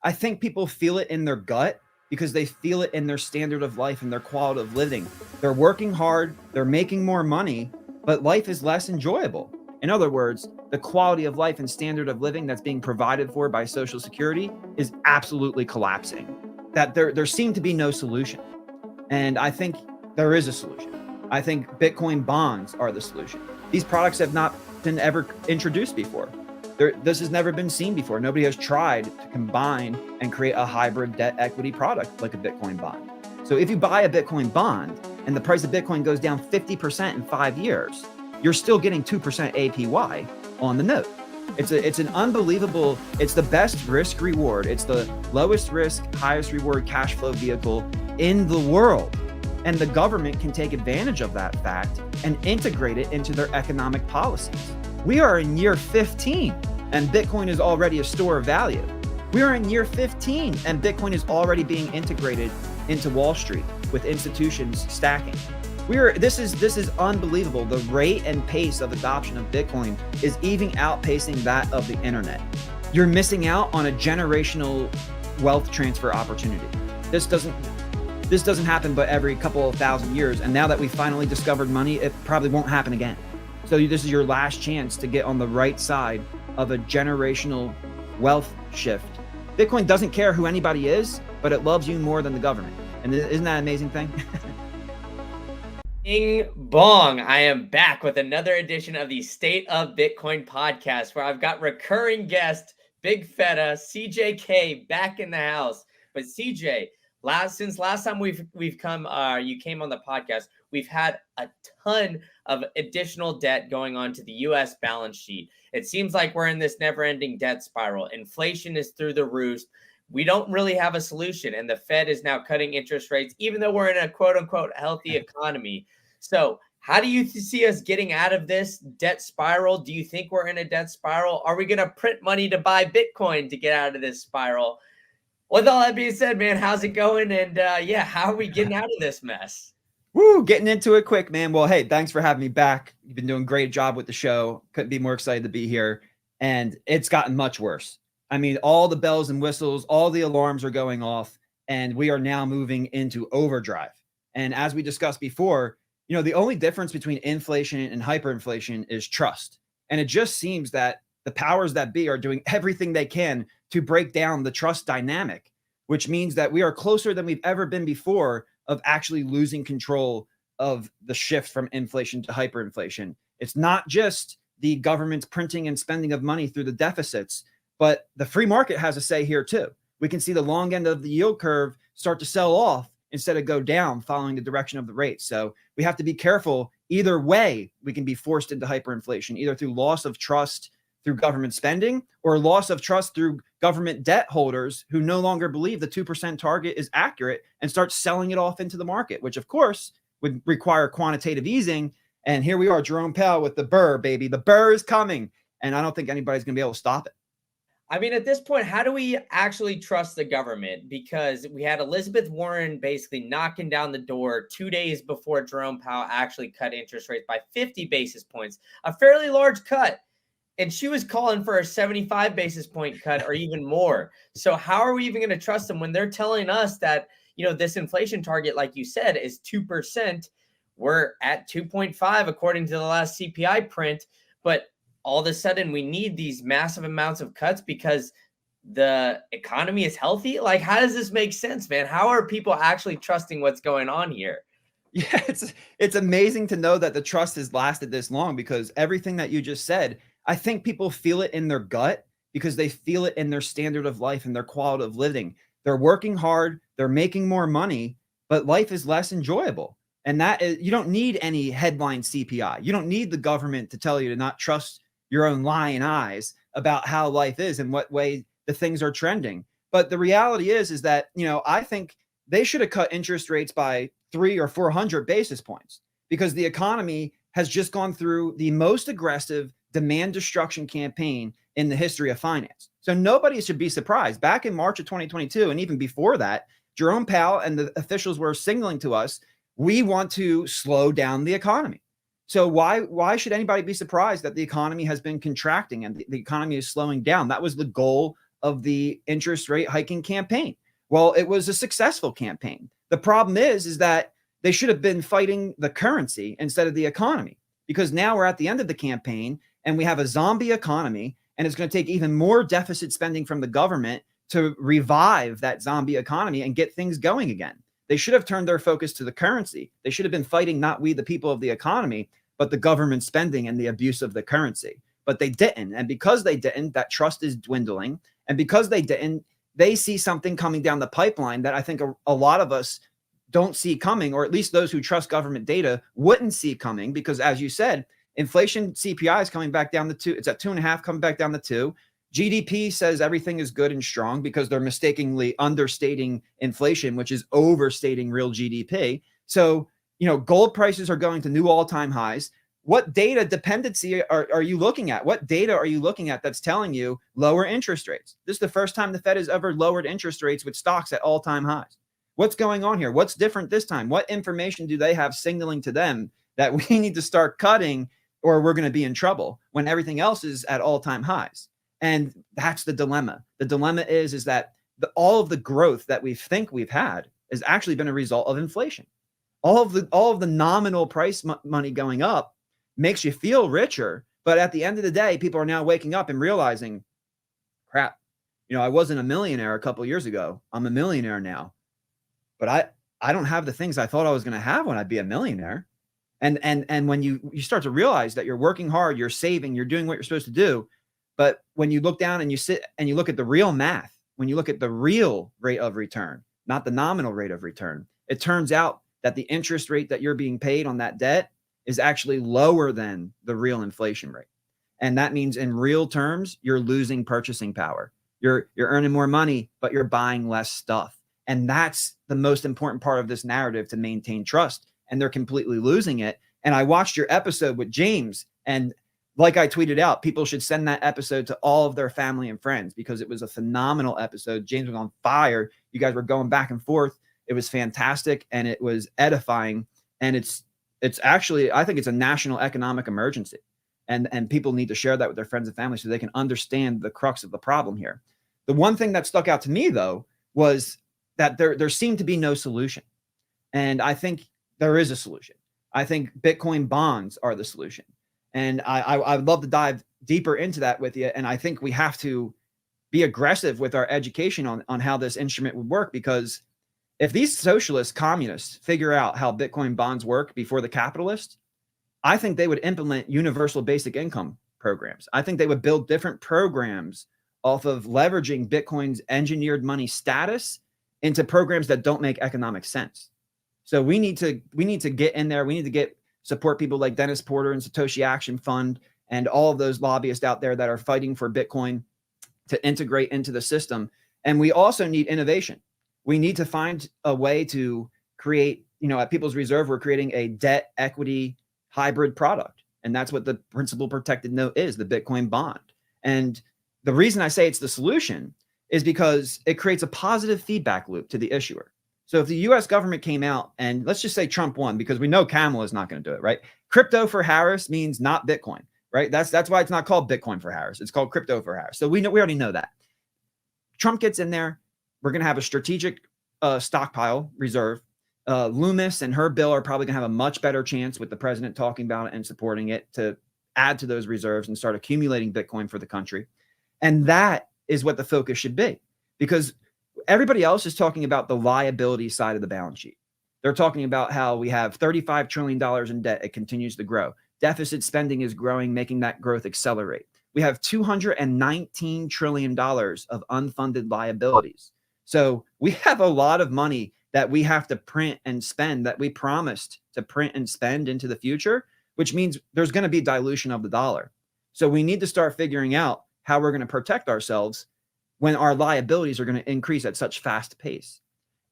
I think people feel it in their gut because they feel it in their standard of life and their quality of living. They're working hard, they're making more money, but life is less enjoyable. In other words, the quality of life and standard of living that's being provided for by Social Security is absolutely collapsing. That there seemed to be no solution. And I think there is a solution. I think Bitcoin bonds are the solution. These products have not been ever introduced before. This has never been seen before. Nobody has tried to combine and create a hybrid debt equity product like a Bitcoin bond. So if you buy a Bitcoin bond and the price of Bitcoin goes down 50% in 5 years, you're still getting 2% APY on the note. It's an unbelievable, it's the best risk reward. It's the lowest risk, highest reward cash flow vehicle in the world. And the government can take advantage of that fact and integrate it into their economic policies. We are in year 15 and Bitcoin is already a store of value. We are in year 15 and Bitcoin is already being integrated into Wall Street with institutions stacking. This is unbelievable. The rate and pace of adoption of Bitcoin is even outpacing that of the internet. You're missing out on a generational wealth transfer opportunity. This doesn't happen but every couple of thousand years. And now that we finally discovered money, it probably won't happen again. So this is your last chance to get on the right side of a generational wealth shift. Bitcoin doesn't care who anybody is, but it loves you more than the government. And isn't that an amazing thing? Bing bong. I am back with another edition of the State of Bitcoin podcast, where I've got recurring guest, Big Feta, CJK, back in the house. But CJ, since last time we've come, you came on the podcast, we've had a ton of additional debt going on to the U.S. balance sheet. It seems like we're in this never-ending debt spiral. Inflation is through the roof. We don't really have a solution, and the Fed is now cutting interest rates, even though we're in a quote-unquote healthy economy. So how do you see us getting out of this debt spiral? Do you think we're in a debt spiral? Are we going to print money to buy Bitcoin to get out of this spiral? With all that being said, man, how's it going? And how are we getting out of this mess? Woo, getting into it quick, man. Well, hey, thanks for having me back. You've been doing a great job with the show. Couldn't be more excited to be here. And it's gotten much worse. I mean, all the bells and whistles, all the alarms are going off, and we are now moving into overdrive. And as we discussed before, the only difference between inflation and hyperinflation is trust. And it just seems that the powers that be are doing everything they can to break down the trust dynamic, which means that we are closer than we've ever been before of actually losing control of the shift from inflation to hyperinflation. It's not just the government's printing and spending of money through the deficits, but the free market has a say here too. We can see the long end of the yield curve start to sell off instead of go down following the direction of the rate. So we have to be careful. Either way, we can be forced into hyperinflation, either through loss of trust through government spending or loss of trust through government debt holders who no longer believe the 2% target is accurate and start selling it off into the market, which of course would require quantitative easing. And here we are, Jerome Powell with the burr, baby. The burr is coming. And I don't think anybody's going to be able to stop it. I mean, at this point, how do we actually trust the government? Because we had Elizabeth Warren basically knocking down the door 2 days before Jerome Powell actually cut interest rates by 50 basis points, a fairly large cut. And she was calling for a 75 basis point cut or even more. So how are we even going to trust them when they're telling us that, this inflation target, like you said, is 2%. We're at 2.5 according to the last CPI print. But all of a sudden we need these massive amounts of cuts because the economy is healthy. Like, how does this make sense, man? How are people actually trusting what's going on here? Yeah, it's amazing to know that the trust has lasted this long, because everything that you just said, I think people feel it in their gut because they feel it in their standard of life and their quality of living. They're working hard, they're making more money, but life is less enjoyable. And that is, you don't need any headline CPI. You don't need the government to tell you to not trust your own lying eyes about how life is and what way the things are trending. But the reality is that, I think they should have cut interest rates by 300 or 400 basis points, because the economy has just gone through the most aggressive demand destruction campaign in the history of finance. So nobody should be surprised. Back in March of 2022, and even before that, Jerome Powell and the officials were signaling to us, we want to slow down the economy. So why should anybody be surprised that the economy has been contracting and the economy is slowing down? That was the goal of the interest rate hiking campaign. Well, it was a successful campaign. The problem is that they should have been fighting the currency instead of the economy, because now we're at the end of the campaign and we have a zombie economy, and it's going to take even more deficit spending from the government to revive that zombie economy and get things going again. They should have turned their focus to the currency. They should have been fighting not we, the people of the economy, but the government spending and the abuse of the currency. But they didn't. And because they didn't, that trust is dwindling. And because they didn't, they see something coming down the pipeline that I think a lot of us don't see coming, or at least those who trust government data wouldn't see coming, because as you said, inflation CPI is coming back down to 2. It's at 2.5, coming back down to 2. GDP says everything is good and strong because they're mistakenly understating inflation, which is overstating real GDP. So, gold prices are going to new all-time highs. What data dependency are you looking at? What data are you looking at that's telling you lower interest rates? This is the first time the Fed has ever lowered interest rates with stocks at all-time highs. What's going on here? What's different this time? What information do they have signaling to them that we need to start cutting or we're going to be in trouble when everything else is at all-time highs? And that's the dilemma. The dilemma is that all of the growth that we think we've had has actually been a result of inflation. All of the nominal price money going up makes you feel richer, but at the end of the day, people are now waking up and realizing, crap, I wasn't a millionaire a couple of years ago. I'm a millionaire now, but I don't have the things I thought I was going to have when I'd be a millionaire. And when you start to realize that you're working hard, you're saving, you're doing what you're supposed to do, but when you look down and you sit and you look at the real math, when you look at the real rate of return, not the nominal rate of return, it turns out that the interest rate that you're being paid on that debt is actually lower than the real inflation rate. And that means in real terms, you're losing purchasing power. You're earning more money, but you're buying less stuff. And that's the most important part of this narrative to maintain trust. And they're completely losing it. And I watched your episode with James, and like I tweeted out, people should send that episode to all of their family and friends because it was a phenomenal episode. James was on fire. You guys were going back and forth. It was fantastic and it was edifying. And it's actually, I think it's a national economic emergency. And people need to share that with their friends and family so they can understand the crux of the problem here. The one thing that stuck out to me, though, was that there seemed to be no solution. And I think there is a solution. I think Bitcoin bonds are the solution. And I would love to dive deeper into that with you. And I think we have to be aggressive with our education on how this instrument would work, because if these socialist communists figure out how Bitcoin bonds work before the capitalists, I think they would implement universal basic income programs. I think they would build different programs off of leveraging Bitcoin's engineered money status into programs that don't make economic sense. So we need to get in there. We need to support people like Dennis Porter and Satoshi Action Fund and all of those lobbyists out there that are fighting for Bitcoin to integrate into the system. And we also need innovation. We need to find a way to create, at People's Reserve, we're creating a debt equity hybrid product. And that's what the principal protected note is, the Bitcoin bond. And the reason I say it's the solution is because it creates a positive feedback loop to the issuer. So if the US government came out and let's just say Trump won, because we know Kamala is not going to do it, right? Crypto for Harris means not Bitcoin, right? That's why it's not called Bitcoin for Harris. It's called crypto for Harris. So we already know that. Trump gets in there. We're going to have a strategic stockpile reserve. Loomis and her bill are probably going to have a much better chance with the president talking about it and supporting it to add to those reserves and start accumulating Bitcoin for the country. And that is what the focus should be, because everybody else is talking about the liability side of the balance sheet. They're talking about how we have $35 trillion in debt. It continues to grow. Deficit spending is growing, making that growth accelerate. We have $219 trillion of unfunded liabilities. So we have a lot of money that we have to print and spend, that we promised to print and spend into the future, which means there's going to be dilution of the dollar. So we need to start figuring out how we're going to protect ourselves when our liabilities are going to increase at such fast pace.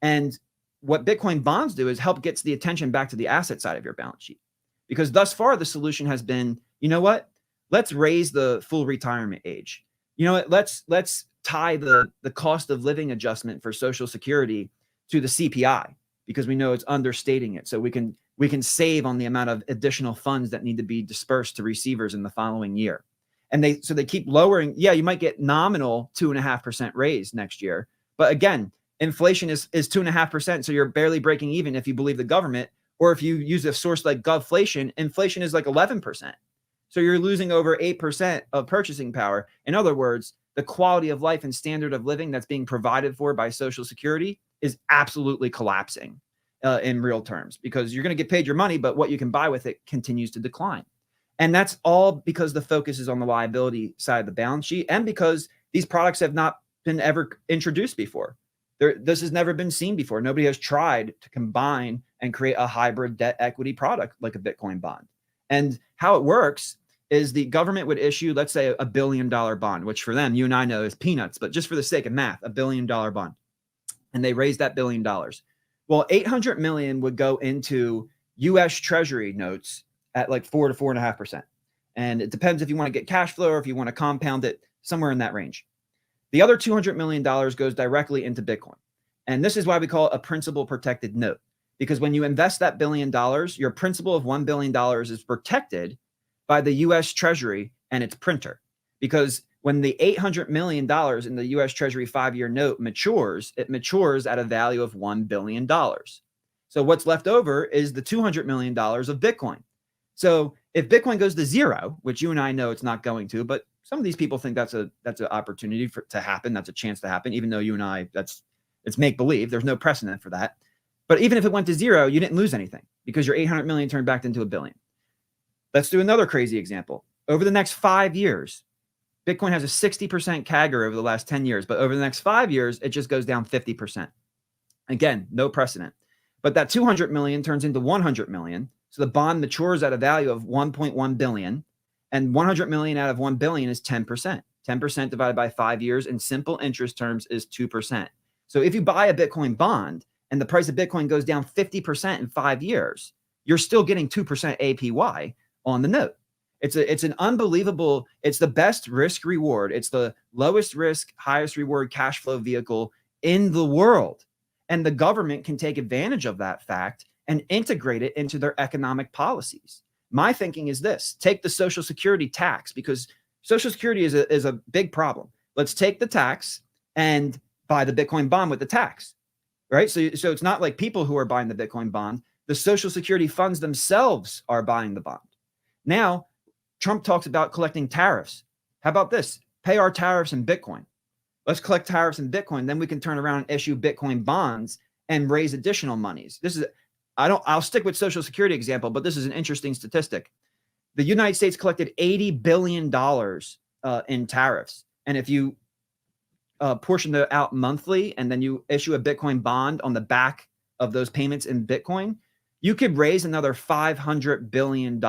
And what Bitcoin bonds do is help gets the attention back to the asset side of your balance sheet. Because thus far, the solution has been, you know what? Let's raise the full retirement age. You know what? Let's tie the cost of living adjustment for Social Security to the CPI, because we know it's understating it. So we can save on the amount of additional funds that need to be dispersed to receivers in the following year. And so they keep lowering. Yeah, you might get nominal 2.5% raise next year. But again, inflation is 2.5%. So you're barely breaking even if you believe the government, or if you use a source like Govflation, inflation is like 11%. So you're losing over 8% of purchasing power. In other words, the quality of life and standard of living that's being provided for by Social Security is absolutely collapsing in real terms, because you're going to get paid your money, but what you can buy with it continues to decline. And that's all because the focus is on the liability side of the balance sheet, and because these products have not been ever introduced before. This has never been seen before. Nobody has tried to combine and create a hybrid debt equity product like a Bitcoin bond. And how it works is the government would issue, let's say, $1 billion bond, which for them, you and I know, is peanuts, but just for the sake of math, $1 billion bond. And they raised that $1 billion. Well, 800 million would go into US Treasury notes at like 4 to 4.5%. And it depends if you want to get cash flow or if you want to compound it, somewhere in that range. The other $200 million goes directly into Bitcoin. And this is why we call it a principal protected note, because when you invest that $1 billion, your principal of $1 billion is protected by the US Treasury and its printer. Because when the $800 million in the US Treasury 5-year note matures, it matures at a value of $1 billion. So what's left over is the $200 million of Bitcoin. So if Bitcoin goes to zero, which you and I know it's not going to, but some of these people think that's an opportunity to happen. That's a chance to happen, even though you and I, it's make believe. There's no precedent for that. But even if it went to zero, you didn't lose anything because your 800 million turned back into $1 billion. Let's do another crazy example. Over the next 5 years, Bitcoin has a 60% CAGR over the last 10 years, but over the next 5 years, it just goes down 50%. Again, no precedent. But that 200 million turns into 100 million. So the bond matures at a value of 1.1 billion, and 100 million out of 1 billion is 10%. 10% divided by 5 years in simple interest terms is 2%. So if you buy a Bitcoin bond and the price of Bitcoin goes down 50% in 5 years, you're still getting 2% APY on the note. It's an unbelievable, it's the best risk reward. It's the lowest risk, highest reward cash flow vehicle in the world. And the government can take advantage of that fact and integrate it into their economic policies. My thinking is this: take the Social Security tax, because Social Security is a big problem. Let's take the tax and buy the Bitcoin bond with the tax, right? So it's not like people who are buying the Bitcoin bond. The Social Security funds themselves are buying the bond. Now, Trump talks about collecting tariffs. How about this? Pay our tariffs in Bitcoin. Let's collect tariffs in Bitcoin. Then we can turn around and issue Bitcoin bonds and raise additional monies. I'll stick with Social Security example, but this is an interesting statistic. The United States collected $80 billion in tariffs. And if you portion it out monthly and then you issue a Bitcoin bond on the back of those payments in Bitcoin, you could raise another $500 billion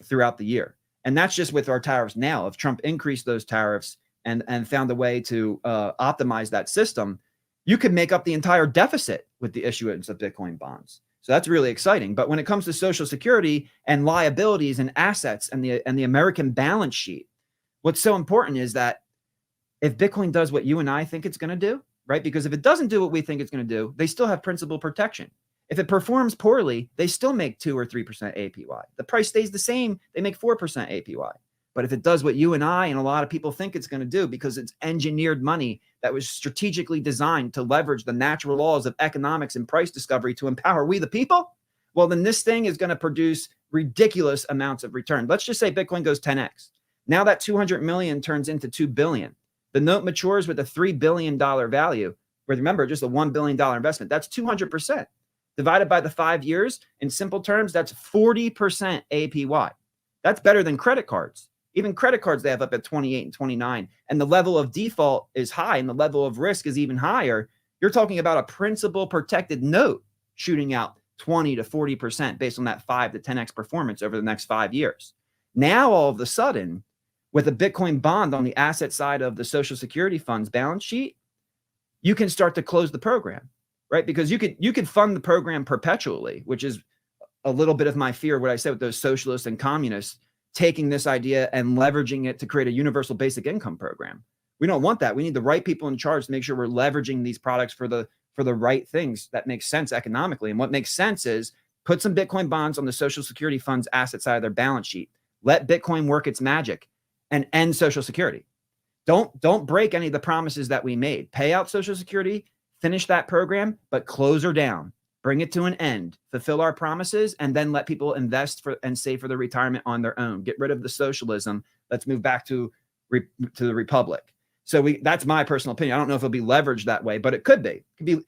throughout the year. And that's just with our tariffs now. If Trump increased those tariffs and found a way to optimize that system, you could make up the entire deficit with the issuance of Bitcoin bonds. So that's really exciting. But when it comes to Social Security and liabilities and assets and the American balance sheet, what's so important is that if Bitcoin does what you and I think it's going to do, right? Because if it doesn't do what we think it's going to do, they still have principal protection. If it performs poorly, they still make 2 or 3% APY. The price stays the same, they make 4% APY. But if it does what you and I and a lot of people think it's going to do, because it's engineered money that was strategically designed to leverage the natural laws of economics and price discovery to empower we the people, well, then this thing is going to produce ridiculous amounts of return. Let's just say Bitcoin goes 10x. Now that 200 million turns into 2 billion. The note matures with a $3 billion value. But remember, just a $1 billion investment. That's 200%. Divided by the 5 years, in simple terms, that's 40% APY. That's better than credit cards. Even credit cards, they have up at 28 and 29. And the level of default is high and the level of risk is even higher. You're talking about a principal protected note shooting out 20 to 40% based on that 5 to 10x performance over the next 5 years. Now, all of a sudden, with a Bitcoin bond on the asset side of the Social Security fund's balance sheet, you can start to close the program, right? Because you could fund the program perpetually, which is a little bit of my fear, what I said with those socialists and communists, taking this idea and leveraging it to create a universal basic income program. We don't want that. We need the right people in charge to make sure we're leveraging these products for the right things that make sense economically. And what makes sense is put some Bitcoin bonds on the Social Security fund's asset side of their balance sheet. Let Bitcoin work its magic and end Social Security. Don't break any of the promises that we made. Pay out Social Security, finish that program, but close her down. Bring it to an end, fulfill our promises, and then let people invest for and save for their retirement on their own. Get rid of the socialism. Let's move back to the republic. So that's my personal opinion. I don't know if it'll be leveraged that way, but it could be. It could be.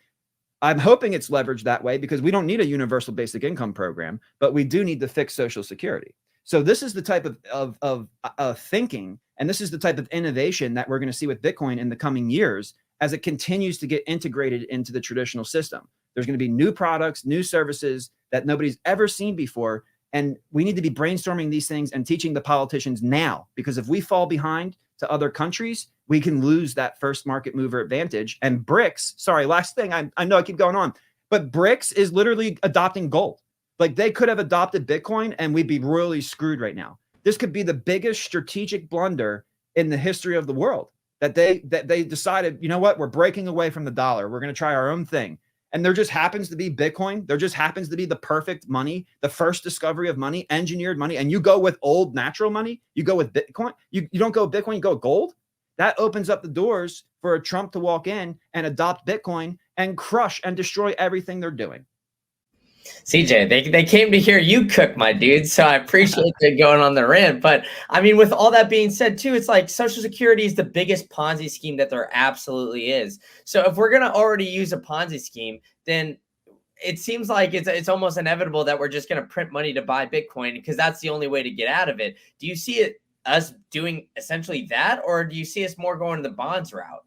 I'm hoping it's leveraged that way because we don't need a universal basic income program, but we do need to fix Social Security. So this is the type of thinking, and this is the type of innovation that we're going to see with Bitcoin in the coming years as it continues to get integrated into the traditional system. There's going to be new products, new services that nobody's ever seen before. And we need to be brainstorming these things and teaching the politicians now, because if we fall behind to other countries, we can lose that first market mover advantage. And BRICS, sorry, last thing, I know I keep going on, but BRICS is literally adopting gold. Like they could have adopted Bitcoin and we'd be royally screwed right now. This could be the biggest strategic blunder in the history of the world, that they decided, you know what, we're breaking away from the dollar. We're going to try our own thing. And there just happens to be Bitcoin. There just happens to be the perfect money, the first discovery of money, engineered money. And you go with old natural money. You go with Bitcoin. You don't go with Bitcoin, you go with gold. That opens up the doors for a Trump to walk in and adopt Bitcoin and crush and destroy everything they're doing. CJ, they came to hear you cook, my dude. So I appreciate you going on the rant. But I mean, with all that being said, too, it's like Social Security is the biggest Ponzi scheme that there absolutely is. So if we're gonna already use a Ponzi scheme, then it seems like it's almost inevitable that we're just gonna print money to buy Bitcoin because that's the only way to get out of it. Do you see us doing essentially that, or do you see us more going the bonds route?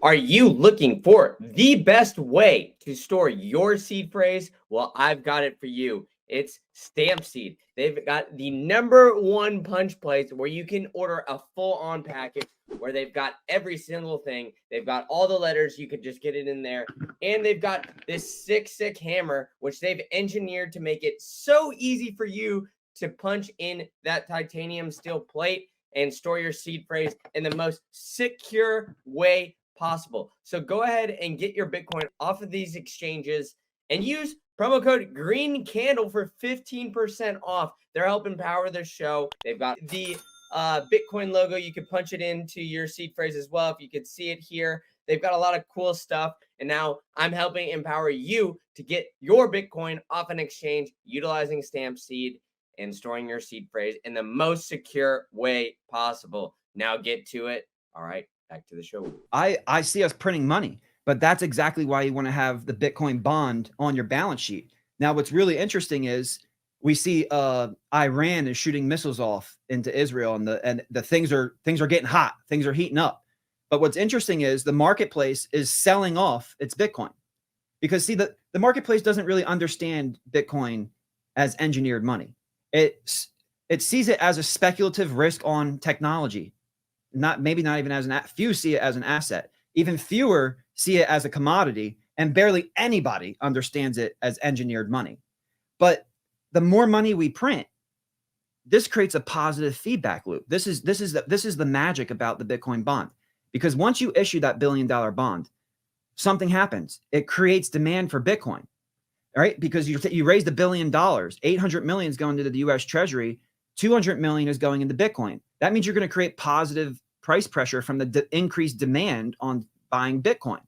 Are you looking for the best way to store your seed phrase? Well, I've got it for you. It's Stamp Seed. They've got the #1 punch place where you can order a full-on package where they've got every single thing. They've got all the letters. You could just get it in there. And they've got this sick hammer, which they've engineered to make it so easy for you to punch in that titanium steel plate and store your seed phrase in the most secure way possible. So go ahead and get your Bitcoin off of these exchanges and use promo code Green Candle for 15% off. They're helping power the show. They've got the Bitcoin logo. You can punch it into your seed phrase as well. If you could see it here, they've got a lot of cool stuff. And now I'm helping empower you to get your Bitcoin off an exchange utilizing Stamp Seed and storing your seed phrase in the most secure way possible. Now get to it. All right. Back to the show. I see us printing money, but that's exactly why you want to have the Bitcoin bond on your balance sheet. Now, what's really interesting is we see Iran is shooting missiles off into Israel, and the things are getting hot. Things are heating up. But what's interesting is the marketplace is selling off its Bitcoin, because see, the marketplace doesn't really understand Bitcoin as engineered money. It sees it as a speculative risk on technology. Maybe not even as few see it as an asset. Even fewer see it as a commodity, and barely anybody understands it as engineered money. But the more money we print, this creates a positive feedback loop. This is the magic about the Bitcoin bond, because once you issue that $1 billion bond, something happens. It creates demand for Bitcoin, right? Because you raised $1 billion, 800 million is going to the U.S. Treasury, 200 million is going into Bitcoin. That means you're going to create positive price pressure from the increased demand on buying Bitcoin.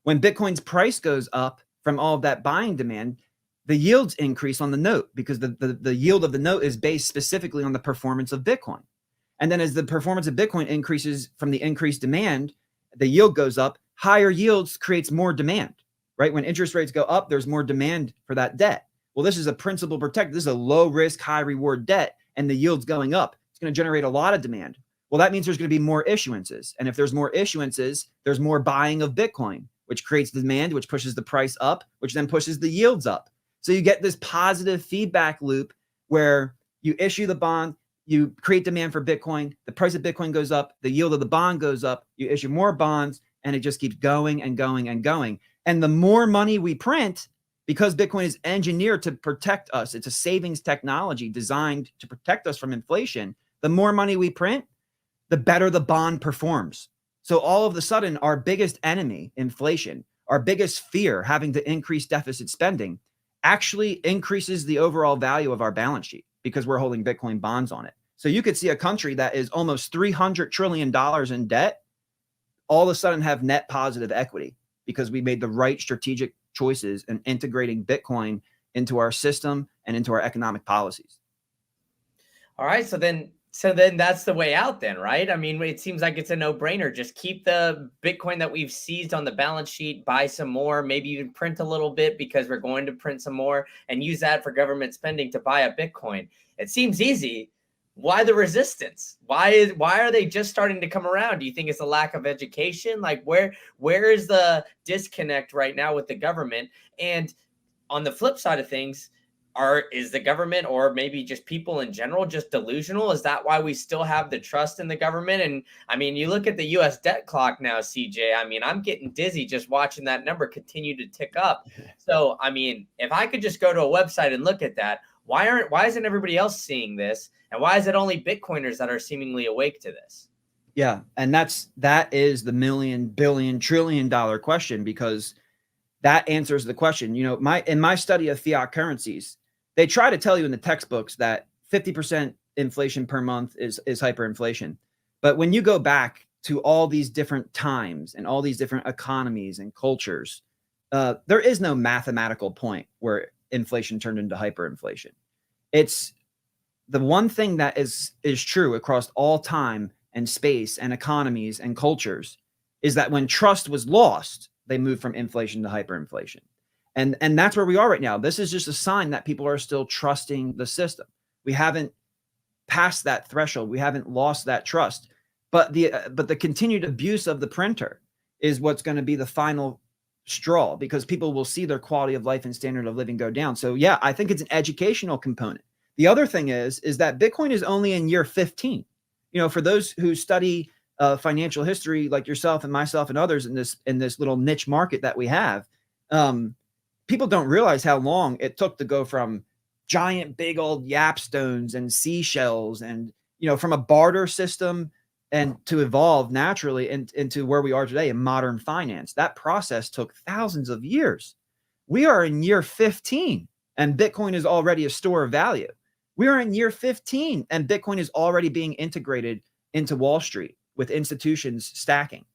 When Bitcoin's price goes up from all of that buying demand, the yields increase on the note, because the yield of the note is based specifically on the performance of Bitcoin. And then as the performance of Bitcoin increases from the increased demand, the yield goes up. Higher yields creates more demand, right? When interest rates go up, there's more demand for that debt. Well, this is a principal protected. This is a low risk, high reward debt, and the yield's going up. It's going to generate a lot of demand. Well, that means there's going to be more issuances. And if there's more issuances, there's more buying of Bitcoin, which creates demand, which pushes the price up, which then pushes the yields up. So you get this positive feedback loop where you issue the bond, you create demand for Bitcoin, the price of Bitcoin goes up, the yield of the bond goes up, you issue more bonds, and it just keeps going and going and going. And the more money we print, because Bitcoin is engineered to protect us, it's a savings technology designed to protect us from inflation. The more money we print, the better the bond performs. So all of a sudden, our biggest enemy, inflation, our biggest fear, having to increase deficit spending, actually increases the overall value of our balance sheet, because we're holding Bitcoin bonds on it. So you could see a country that is almost $300 trillion in debt all of a sudden have net positive equity because we made the right strategic choices in integrating Bitcoin into our system and into our economic policies. All right, so then that's the way out then, right? I mean, it seems like it's a no-brainer. Just keep the Bitcoin that we've seized on the balance sheet, buy some more, maybe even print a little bit because we're going to print some more, and use that for government spending to buy a Bitcoin. It seems easy. Why the resistance? Why are they just starting to come around? Do you think it's a lack of education? Like where is the disconnect right now with the government? And on the flip side of things, is the government or maybe just people in general just delusional? Is that why we still have the trust in the government? And I mean, you look at the US debt clock now, CJ. I mean, I'm getting dizzy just watching that number continue to tick up. So, I mean, if I could just go to a website and look at that, why isn't everybody else seeing this? And why is it only Bitcoiners that are seemingly awake to this? Yeah, and that is the million, billion, trillion-dollar question, because that answers the question. You know, in my study of fiat currencies, they try to tell you in the textbooks that 50% inflation per month is hyperinflation. But when you go back to all these different times and all these different economies and cultures, there is no mathematical point where inflation turned into hyperinflation. It's the one thing that is true across all time and space and economies and cultures is that when trust was lost, they moved from inflation to hyperinflation. And that's where we are right now. This is just a sign that people are still trusting the system. We haven't passed that threshold. We haven't lost that trust. But the continued abuse of the printer is what's going to be the final straw, because people will see their quality of life and standard of living go down. So yeah, I think it's an educational component. The other thing is that Bitcoin is only in year 15. You know, for those who study financial history, like yourself and myself and others in this little niche market that we have, people don't realize how long it took to go from giant, big old yapstones and seashells and, you know, from a barter system and to evolve naturally into where we are today in modern finance. That process took thousands of years. We are in year 15 and Bitcoin is already a store of value. We are in year 15 and Bitcoin is already being integrated into Wall Street with institutions stacking.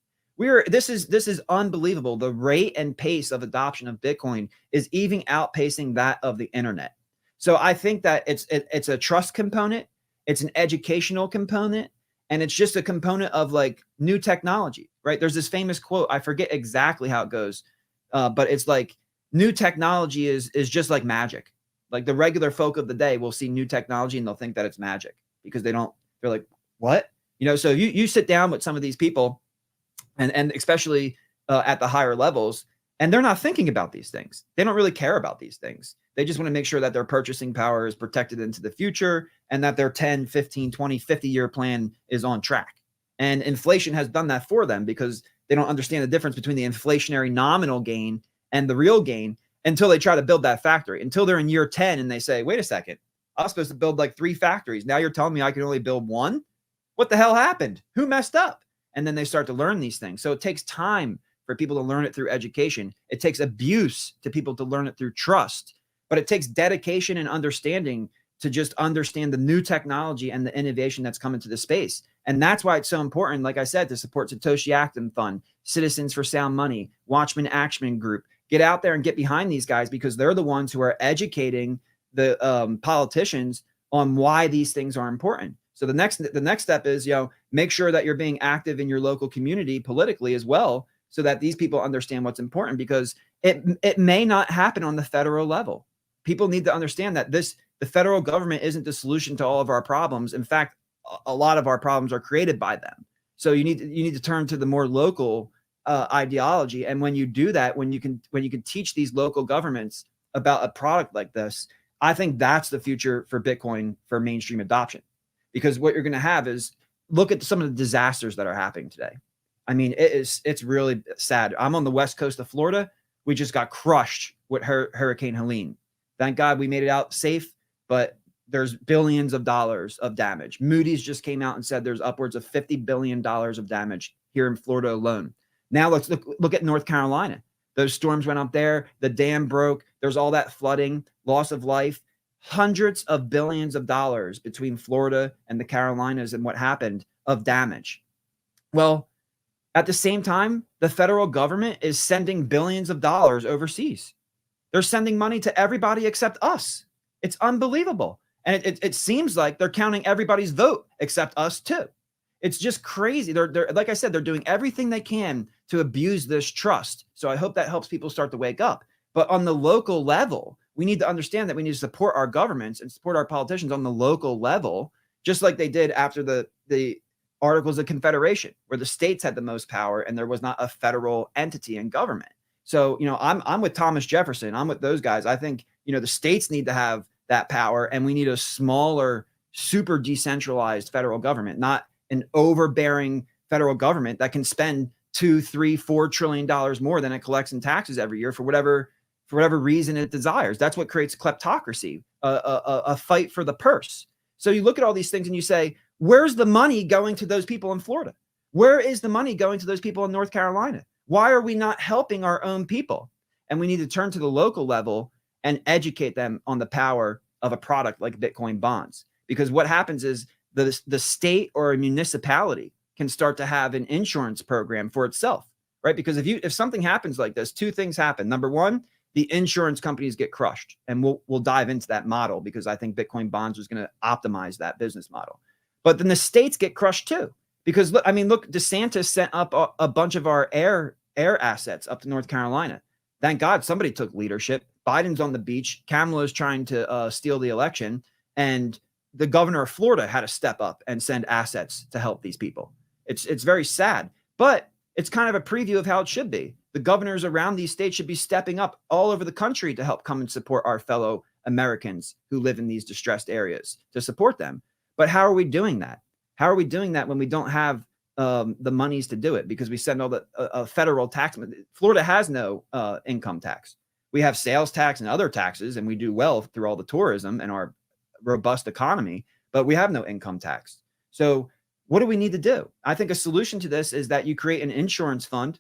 This is unbelievable. The rate and pace of adoption of Bitcoin is even outpacing that of the internet. So I think that it's a trust component, it's an educational component, and it's just a component of like new technology, right? There's this famous quote, I forget exactly how it goes, but it's like new technology is just like magic. Like the regular folk of the day will see new technology and they'll think that it's magic because they're like, what? You know, so you sit down with some of these people and especially at the higher levels, and they're not thinking about these things. They don't really care about these things. They just want to make sure that their purchasing power is protected into the future and that their 10, 15, 20, 50-year plan is on track. And inflation has done that for them because they don't understand the difference between the inflationary nominal gain and the real gain until they try to build that factory, until they're in year 10 and they say, wait a second, I was supposed to build like 3 factories. Now you're telling me I can only build 1? What the hell happened? Who messed up? And then they start to learn these things. So it takes time for people to learn it through education. It takes abuse to people to learn it through trust, but it takes dedication and understanding to just understand the new technology and the innovation that's coming to the space. And that's why it's so important, like I said, to support Satoshi Acton Fund, Citizens for Sound Money, Watchman Action Group. Get out there and get behind these guys because they're the ones who are educating the politicians on why these things are important. So the next step is, make sure that you're being active in your local community politically as well, so that these people understand what's important, because it may not happen on the federal level. People need to understand that the federal government isn't the solution to all of our problems. In fact, a lot of our problems are created by them. So you need to turn to the more local ideology. And when you do that, when you can teach these local governments about a product like this, I think that's the future for Bitcoin for mainstream adoption. Because what you're going to have is, look at some of the disasters that are happening today. I mean, it's really sad. I'm on the west coast of Florida. We just got crushed with Hurricane Helene. Thank God we made it out safe, but there's billions of dollars of damage. Moody's just came out and said there's upwards of $50 billion of damage here in Florida alone. Now let's look at North Carolina. Those storms went up there. The dam broke. There's all that flooding, loss of life. hundreds of billions of dollars between Florida and the Carolinas and what happened of damage. Well, at the same time, the federal government is sending billions of dollars overseas. They're sending money to everybody except us. It's unbelievable. And it seems like they're counting everybody's vote except us too. It's just crazy. They're like I said, they're doing everything they can to abuse this trust. So I hope that helps people start to wake up. But on the local level, we need to understand that we need to support our governments and support our politicians on the local level, just like they did after the Articles of Confederation, where the states had the most power and there was not a federal entity in government. So, I'm with Thomas Jefferson. I'm with those guys. I think, the states need to have that power, and we need a smaller, super decentralized federal government, not an overbearing federal government that can spend $2, $3, $4 trillion more than it collects in taxes every year for whatever reason it desires. That's what creates kleptocracy, a fight for the purse. So you look at all these things and you say, where's the money going to those people in Florida? Where is the money going to those people in North Carolina? Why are we not helping our own people? And we need to turn to the local level and educate them on the power of a product like Bitcoin bonds. Because what happens is the state or a municipality can start to have an insurance program for itself, right? Because if something happens like this, two things happen. Number one, the insurance companies get crushed. And we'll dive into that model because I think Bitcoin bonds is going to optimize that business model. But then the states get crushed too. Because look, DeSantis sent up a bunch of our air assets up to North Carolina. Thank God somebody took leadership. Biden's on the beach. Kamala's trying to steal the election. And the governor of Florida had to step up and send assets to help these people. It's very sad, but it's kind of a preview of how it should be. The governors around these states should be stepping up all over the country to help come and support our fellow Americans who live in these distressed areas, to support them. But how are we doing that? How are we doing that when we don't have the monies to do it? Because we send all the federal tax. Florida has no income tax. We have sales tax and other taxes, and we do well through all the tourism and our robust economy, but we have no income tax. So what do we need to do? I think a solution to this is that you create an insurance fund,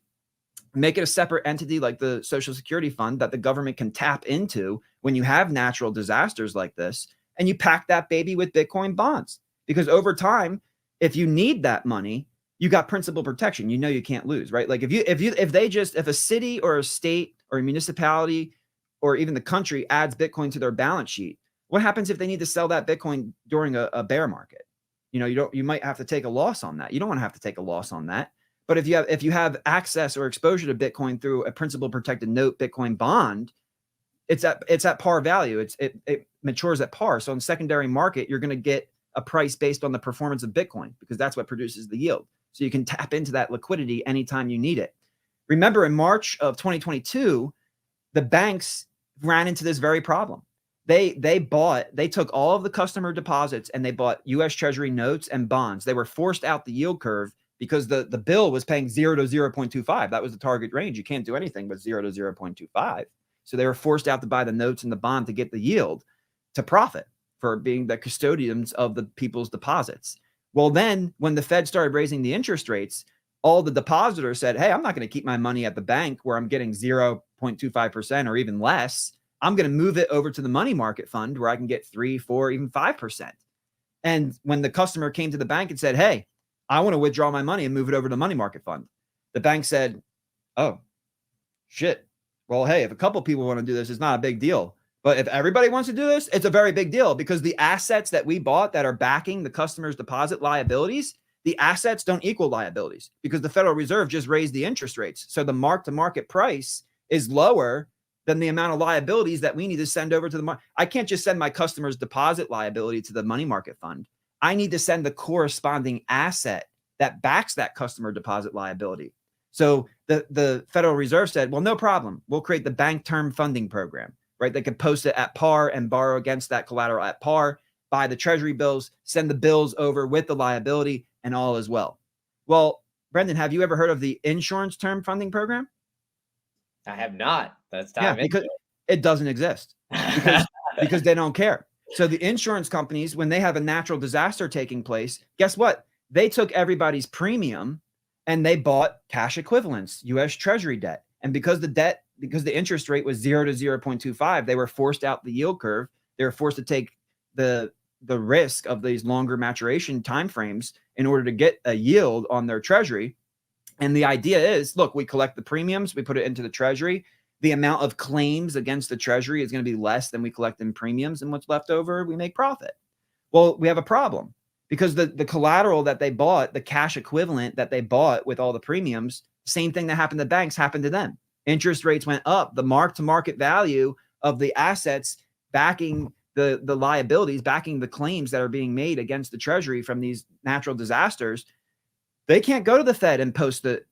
make it a separate entity like the Social Security Fund that the government can tap into when you have natural disasters like this, and you pack that baby with Bitcoin bonds. Because over time, if you need that money, you got principal protection. You can't lose, right? Like if a city or a state or a municipality or even the country adds Bitcoin to their balance sheet, what happens if they need to sell that Bitcoin during a bear market? You might have to take a loss on that. You don't want to have to take a loss on that. But if you have access or exposure to Bitcoin through a principal protected note Bitcoin bond, it's at par value. It matures at par. So in secondary market, you're going to get a price based on the performance of Bitcoin because that's what produces the yield. So you can tap into that liquidity anytime you need it. Remember, in March of 2022, the banks ran into this very problem. They took all of the customer deposits and they bought U.S. Treasury notes and bonds. They were forced out the yield curve because the bill was paying 0 to 0.25. That was the target range. You can't do anything but 0 to 0.25. So they were forced out to buy the notes and the bond to get the yield to profit for being the custodians of the people's deposits. Well, then when the Fed started raising the interest rates, all the depositors said, hey, I'm not going to keep my money at the bank where I'm getting 0.25% or even less. I'm going to move it over to the money market fund where I can get 3, 4, even 5%. And when the customer came to the bank and said, hey, I want to withdraw my money and move it over to the money market fund, the bank said, oh, shit. Well, hey, if a couple people want to do this, it's not a big deal. But if everybody wants to do this, it's a very big deal because the assets that we bought that are backing the customer's deposit liabilities, the assets don't equal liabilities because the Federal Reserve just raised the interest rates. So the mark-to-market price is lower than the amount of liabilities that we need to send over to the market. I can't just send my customer's deposit liability to the money market fund. I need to send the corresponding asset that backs that customer deposit liability. So the Federal Reserve said, well, no problem. We'll create the bank term funding program, right? They could post it at par and borrow against that collateral at par, buy the treasury bills, send the bills over with the liability, and all is well. Well, Brendan, have you ever heard of the insurance term funding program? I have not. That's time. Yeah, because it doesn't exist because they don't care. So the insurance companies, when they have a natural disaster taking place, guess what? They took everybody's premium and they bought cash equivalents, U.S. Treasury debt. And because the interest rate was 0 to 0.25, they were forced out the yield curve. They were forced to take the risk of these longer maturation timeframes in order to get a yield on their treasury. And the idea is, look, we collect the premiums, we put it into the treasury. The amount of claims against the treasury is going to be less than we collect in premiums, and what's left over, we make profit. Well, we have a problem because the collateral that they bought, the cash equivalent that they bought with all the premiums, same thing that happened to banks happened to them. Interest rates went up. The mark to market value of the assets backing the liabilities, backing the claims that are being made against the treasury from these natural disasters, they can't go to the Fed and post it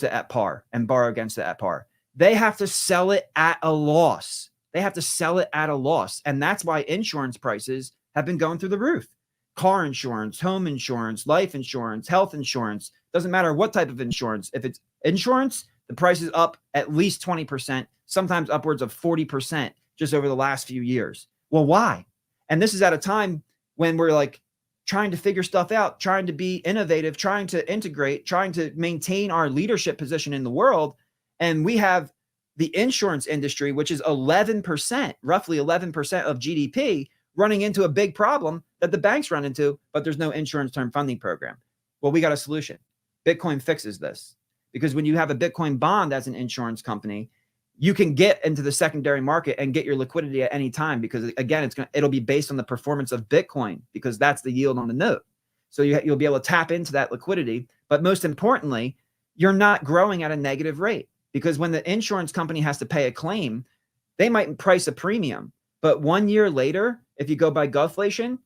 at par and borrow against it at par. They have to sell it at a loss. They have to sell it at a loss. And that's why insurance prices have been going through the roof. Car insurance, home insurance, life insurance, health insurance, doesn't matter what type of insurance. If it's insurance, the price is up at least 20%, sometimes upwards of 40% just over the last few years. Well, why? And this is at a time when we're like trying to figure stuff out, trying to be innovative, trying to integrate, trying to maintain our leadership position in the world. And we have the insurance industry, which is 11%, roughly 11% of GDP, running into a big problem that the banks run into, but there's no insurance term funding program. Well, we got a solution. Bitcoin fixes this, because when you have a Bitcoin bond as an insurance company, you can get into the secondary market and get your liquidity at any time, because again, it'll be based on the performance of Bitcoin, because that's the yield on the note. So you'll be able to tap into that liquidity. But most importantly, you're not growing at a negative rate, because when the insurance company has to pay a claim, they might price a premium. But 1 year later, if you go by Gulflation,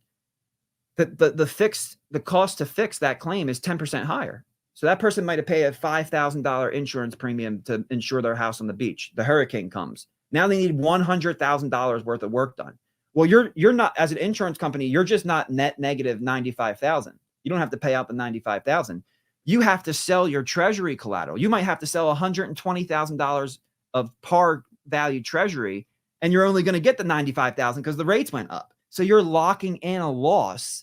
the cost to fix that claim is 10% higher. So that person might have paid a $5,000 insurance premium to insure their house on the beach. The hurricane comes. Now they need $100,000 worth of work done. Well, you're not, as an insurance company, you're just not net negative 95,000. You don't have to pay out the 95,000. You have to sell your treasury collateral. You might have to sell $120,000 of par value treasury, and you're only going to get the 95,000 because the rates went up. So you're locking in a loss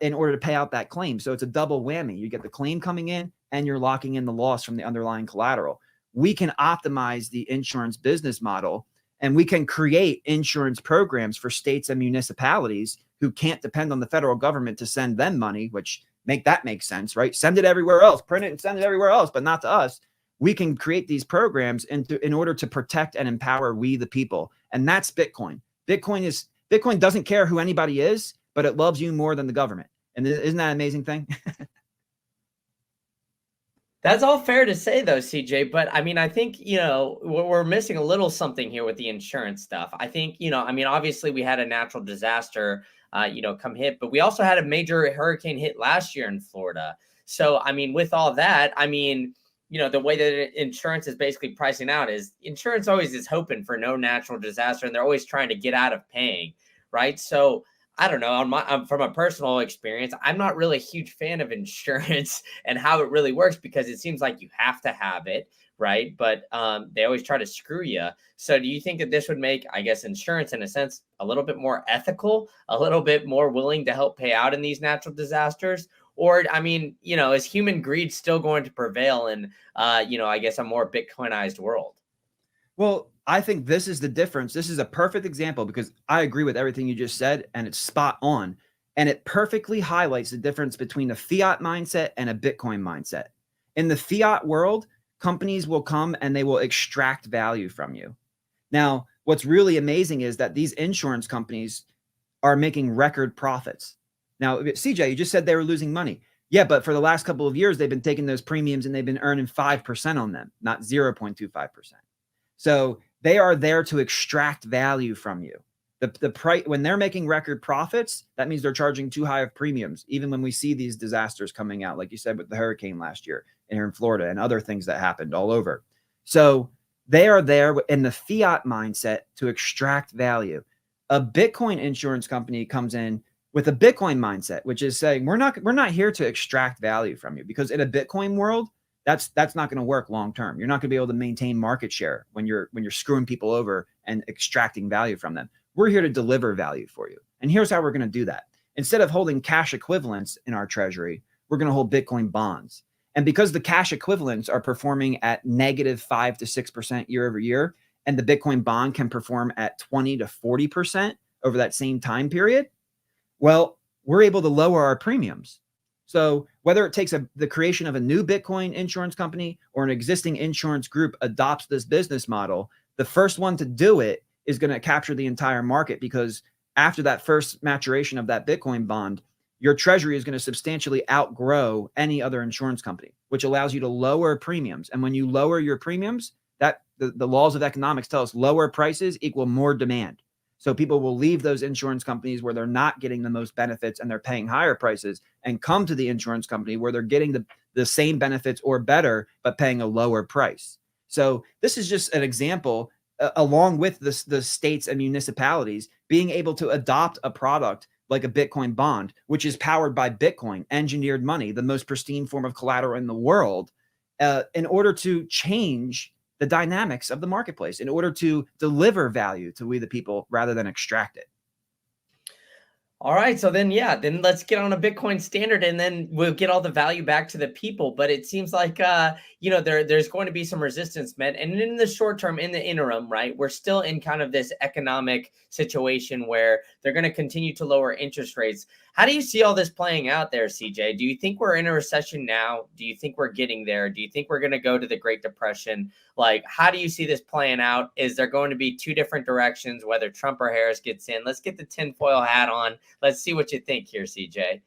in order to pay out that claim. So it's a double whammy. You get the claim coming in and you're locking in the loss from the underlying collateral. We can optimize the insurance business model, and we can create insurance programs for states and municipalities who can't depend on the federal government to send them money, which make sense, right? Send it everywhere else, print it and send it everywhere else, but not to us. We can create these programs in order to protect and empower we the people. And that's Bitcoin. Bitcoin doesn't care who anybody is, but it loves you more than the government. And isn't that an amazing thing? That's all fair to say, though, CJ. But I mean, I think, we're missing a little something here with the insurance stuff. I think, obviously we had a natural disaster, come hit, but we also had a major hurricane hit last year in Florida. So, I mean, with all that, the way that insurance is basically pricing out is insurance always is hoping for no natural disaster, and they're always trying to get out of paying, right? So I don't know, from a personal experience, I'm not really a huge fan of insurance and how it really works, because it seems like you have to have it, right? But they always try to screw you. So do you think that this would make, I guess, insurance in a sense a little bit more ethical, a little bit more willing to help pay out in these natural disasters? Or, is human greed still going to prevail in, I guess, a more Bitcoinized world? Well, I think this is the difference. This is a perfect example, because I agree with everything you just said, and it's spot on. And it perfectly highlights the difference between a fiat mindset and a Bitcoin mindset. In the fiat world, companies will come and they will extract value from you. Now, what's really amazing is that these insurance companies are making record profits. Now, CJ, you just said they were losing money. Yeah, but for the last couple of years, they've been taking those premiums and they've been earning 5% on them, not 0.25%. So they are there to extract value from you. The price, when they're making record profits, that means they're charging too high of premiums. Even when we see these disasters coming out, like you said, with the hurricane last year here in Florida and other things that happened all over. So they are there in the fiat mindset to extract value. A Bitcoin insurance company comes in with a Bitcoin mindset, which is saying, we're not here to extract value from you, because in a Bitcoin world, that's not going to work long term. You're not going to be able to maintain market share when you're screwing people over and extracting value from them. We're here to deliver value for you. And here's how we're going to do that. Instead of holding cash equivalents in our treasury, we're going to hold Bitcoin bonds. And because the cash equivalents are performing at negative 5 to 6% year over year, and the Bitcoin bond can perform at 20 to 40% over that same time period, well, we're able to lower our premiums. So whether it takes the creation of a new Bitcoin insurance company or an existing insurance group adopts this business model, the first one to do it is going to capture the entire market, because after that first maturation of that Bitcoin bond, your treasury is going to substantially outgrow any other insurance company, which allows you to lower premiums. And when you lower your premiums, that the laws of economics tell us lower prices equal more demand. So people will leave those insurance companies where they're not getting the most benefits and they're paying higher prices, and come to the insurance company where they're getting the same benefits or better, but paying a lower price. So this is just an example, along with the states and municipalities being able to adopt a product like a Bitcoin bond, which is powered by Bitcoin, engineered money, the most pristine form of collateral in the world, in order to change the dynamics of the marketplace, in order to deliver value to we the people rather than extract it. All right, so then then let's get on a Bitcoin standard, and then we'll get all the value back to the people. But it seems like there's going to be some resistance met, and in the short term, in the interim, right, we're still in kind of this economic situation where they're going to continue to lower interest rates. How do you see all this playing out there, CJ? Do you think we're in a recession now? Do you think we're getting there? Do you think we're going to go to the Great Depression? Like, how do you see this playing out? Is there going to be two different directions, whether Trump or Harris gets in? Let's get the tinfoil hat on. Let's see what you think here, CJ.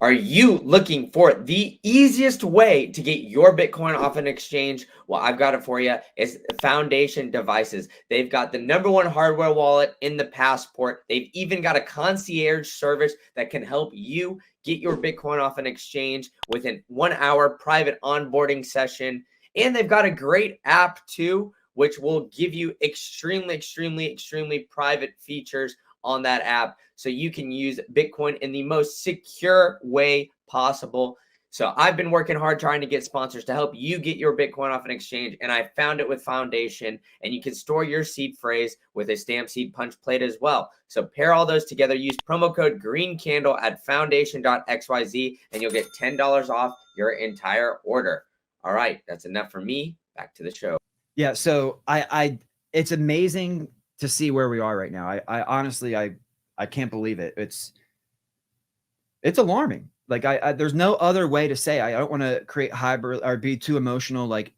Are you looking for the easiest way to get your Bitcoin off an exchange? Well, I've got it for you. It's Foundation Devices. They've got the #1 hardware wallet in the passport. They've even got a concierge service that can help you get your Bitcoin off an exchange within 1 hour private onboarding session. And they've got a great app too, which will give you extremely private features on that app, so you can use Bitcoin in the most secure way possible. So I've been working hard trying to get sponsors to help you get your Bitcoin off an exchange, and I found it with Foundation, and you can store your seed phrase with a stamp seed punch plate as well. So pair all those together, use promo code GREENCANDLE at foundation.xyz, and you'll get $10 off your entire order. All right, that's enough for me. Back to the show. Yeah, so it's amazing to see where we are right now. I honestly, I can't believe it. It's alarming. Like there's no other way to say. I don't want to create hybrid or be too emotional. Like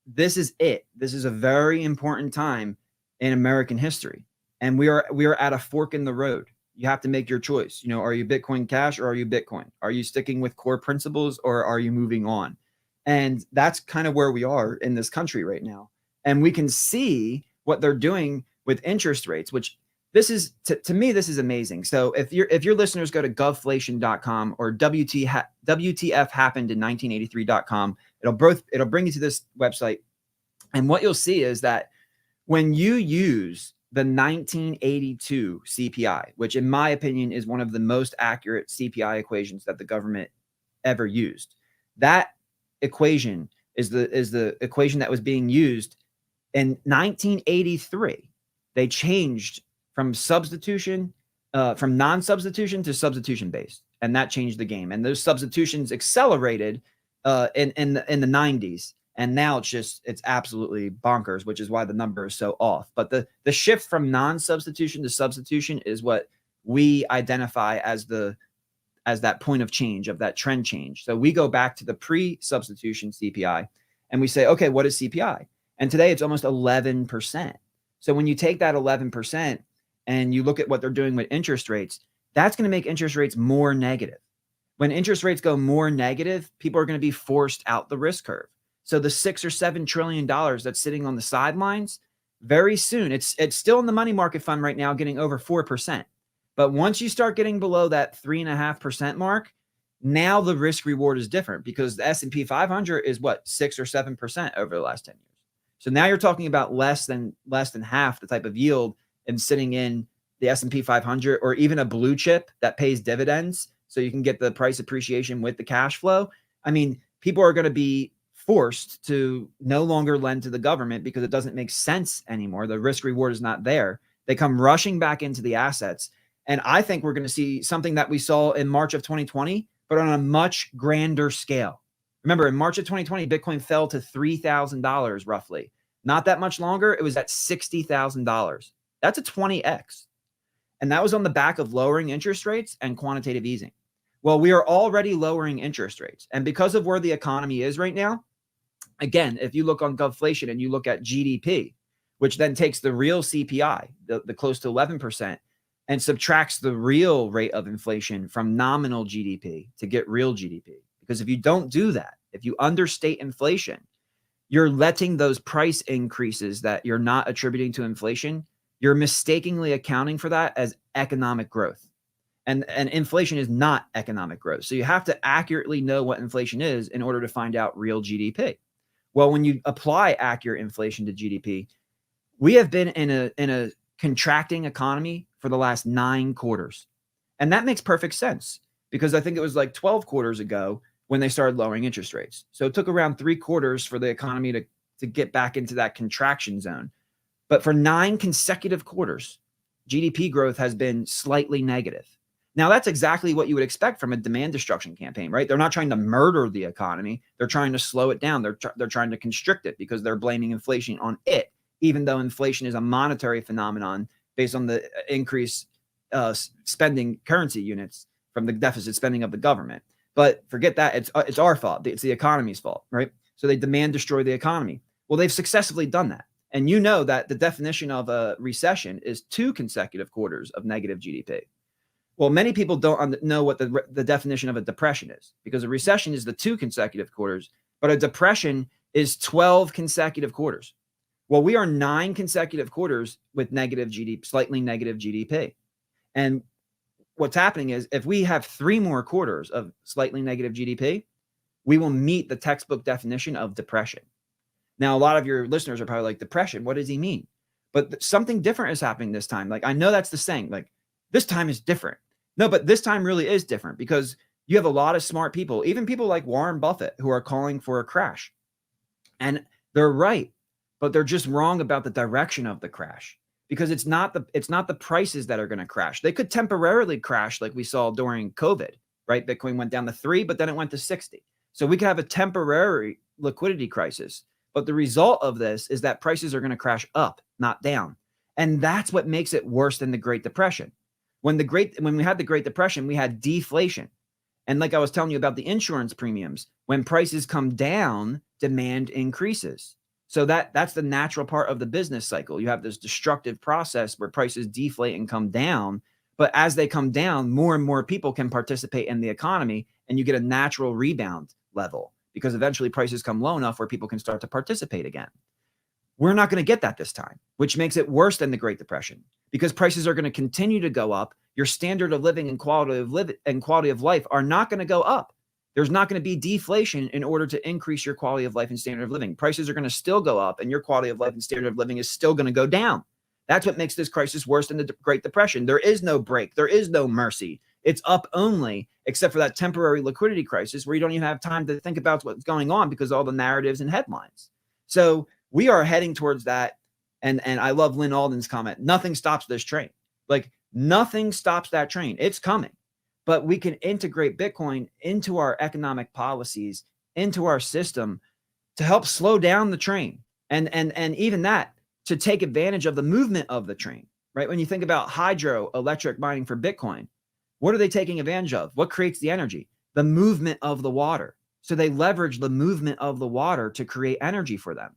this is it. This is a very important time in American history, and we are at a fork in the road. You have to make your choice. You know, are you Bitcoin Cash or are you Bitcoin? Are you sticking with core principles or are you moving on? And that's kind of where we are in this country right now. And we can see what they're doing with interest rates, which this is to me, this is amazing. So if your listeners go to govflation.com or WTF happened in 1983.com, it'll bring you to this website. And what you'll see is that when you use the 1982 CPI, which in my opinion is one of the most accurate CPI equations that the government ever used, that equation is the equation that was being used in 1983. They changed from non-substitution to substitution based, and that changed the game. And those substitutions accelerated in the 90s, and now it's absolutely bonkers, which is why the number is so off. But the shift from non-substitution to substitution is what we identify as that point of change, of that trend change. So we go back to the pre-substitution CPI and we say, okay, what is CPI? And today it's almost 11%. So when you take that 11% and you look at what they're doing with interest rates, that's going to make interest rates more negative. When interest rates go more negative, people are going to be forced out the risk curve. So the $6 or $7 trillion that's sitting on the sidelines, very soon, it's still in the money market fund right now, getting over 4%. But once you start getting below that 3.5% mark, now the risk reward is different, because the S&P 500 is what, 6 or 7% over the last 10 years. So now you're talking about less than half the type of yield and sitting in the S&P 500, or even a blue chip that pays dividends, so you can get the price appreciation with the cash flow. I mean, people are going to be forced to no longer lend to the government because it doesn't make sense anymore. The risk reward is not there. They come rushing back into the assets. And I think we're going to see something that we saw in March of 2020, but on a much grander scale. Remember, in March of 2020, Bitcoin fell to $3,000 roughly. Not that much longer, it was at $60,000. That's a 20x. And that was on the back of lowering interest rates and quantitative easing. Well, we are already lowering interest rates. And because of where the economy is right now, again, if you look on Govflation and you look at GDP, which then takes the real CPI, the close to 11%, and subtracts the real rate of inflation from nominal GDP to get real GDP. Because if you don't do that, if you understate inflation, you're letting those price increases that you're not attributing to inflation, you're mistakenly accounting for that as economic growth. And inflation is not economic growth. So you have to accurately know what inflation is in order to find out real GDP. Well, when you apply accurate inflation to GDP, we have been in a contracting economy for the last 9 quarters. And that makes perfect sense because I think it was like 12 quarters ago when they started lowering interest rates. So it took around 3 quarters for the economy to get back into that contraction zone. But for 9 consecutive quarters, GDP growth has been slightly negative. Now, that's exactly what you would expect from a demand destruction campaign, right? They're not trying to murder the economy. They're trying to slow it down. They're trying to constrict it because they're blaming inflation on it, even though inflation is a monetary phenomenon based on the increased spending currency units from the deficit spending of the government. But forget that. It's our fault. It's the economy's fault, right? So they demand destroy the economy. Well, they've successfully done that. And you know that the definition of a recession is 2 consecutive quarters of negative GDP. Well, many people don't know what the definition of a depression is because a recession is the 2 consecutive quarters, but a depression is 12 consecutive quarters. Well, we are 9 consecutive quarters with negative GDP, slightly negative GDP. And what's happening is if we have 3 more quarters of slightly negative GDP, we will meet the textbook definition of depression. Now, a lot of your listeners are probably like, depression, what does he mean? But something different is happening this time. Like, I know that's the saying, like, this time is different. No, but this time really is different because you have a lot of smart people, even people like Warren Buffett, who are calling for a crash. And they're right, but they're just wrong about the direction of the crash because it's not the prices that are going to crash. They could temporarily crash like we saw during COVID, right? Bitcoin went down to 3, but then it went to 60. So we could have a temporary liquidity crisis. But the result of this is that prices are going to crash up, not down. And that's what makes it worse than the Great Depression. When we had the Great Depression, we had deflation. And like I was telling you about the insurance premiums, when prices come down, demand increases. So that's the natural part of the business cycle. You have this destructive process where prices deflate and come down. But as they come down, more and more people can participate in the economy and you get a natural rebound level because eventually prices come low enough where people can start to participate again. We're not going to get that this time, which makes it worse than the Great Depression because prices are going to continue to go up. Your standard of living and quality of life are not going to go up. There's not going to be deflation in order to increase your quality of life and standard of living. Prices are going to still go up and your quality of life and standard of living is still going to go down. That's what makes this crisis worse than the Great Depression. There is no break. There is no mercy. It's up only, except for that temporary liquidity crisis where you don't even have time to think about what's going on because of all the narratives and headlines. So we are heading towards that. And I love Lynn Alden's comment. Nothing stops this train. Like nothing stops that train. It's coming. But we can integrate Bitcoin into our economic policies, into our system to help slow down the train. And even that, to take advantage of the movement of the train, right? When you think about hydroelectric mining for Bitcoin, what are they taking advantage of? What creates the energy? The movement of the water. So they leverage the movement of the water to create energy for them.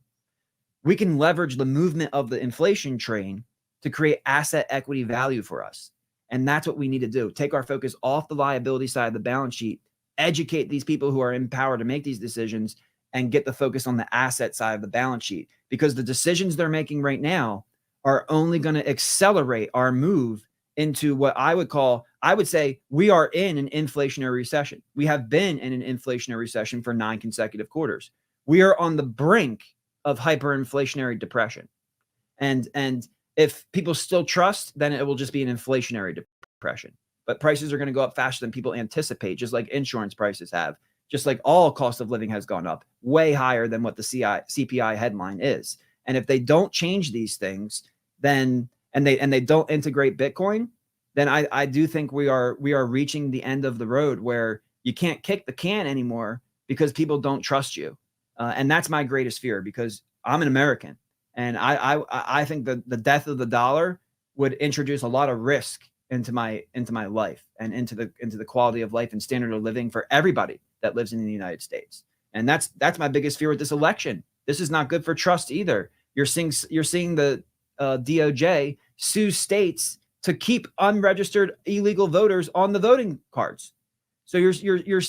We can leverage the movement of the inflation train to create asset equity value for us. And that's what we need to do. Take our focus off the liability side of the balance sheet, educate these people who are in power to make these decisions, and get the focus on the asset side of the balance sheet. Because the decisions they're making right now are only going to accelerate our move into what I would say we are in an inflationary recession. We have been in an inflationary recession for 9 consecutive quarters. We are on the brink of hyperinflationary depression. And if people still trust, then it will just be an inflationary depression. But prices are going to go up faster than people anticipate, just like insurance prices have, just like all cost of living has gone up way higher than what the CPI headline is. And if they don't change these things, then and they don't integrate Bitcoin, then I do think we are reaching the end of the road where you can't kick the can anymore because people don't trust you. And that's my greatest fear because I'm an American. And I think that the death of the dollar would introduce a lot of risk into my life and into the quality of life and standard of living for everybody that lives in the United States. And that's my biggest fear with this election. This is not good for trust either. You're seeing the DOJ sue states to keep unregistered illegal voters on the voting cards. So you're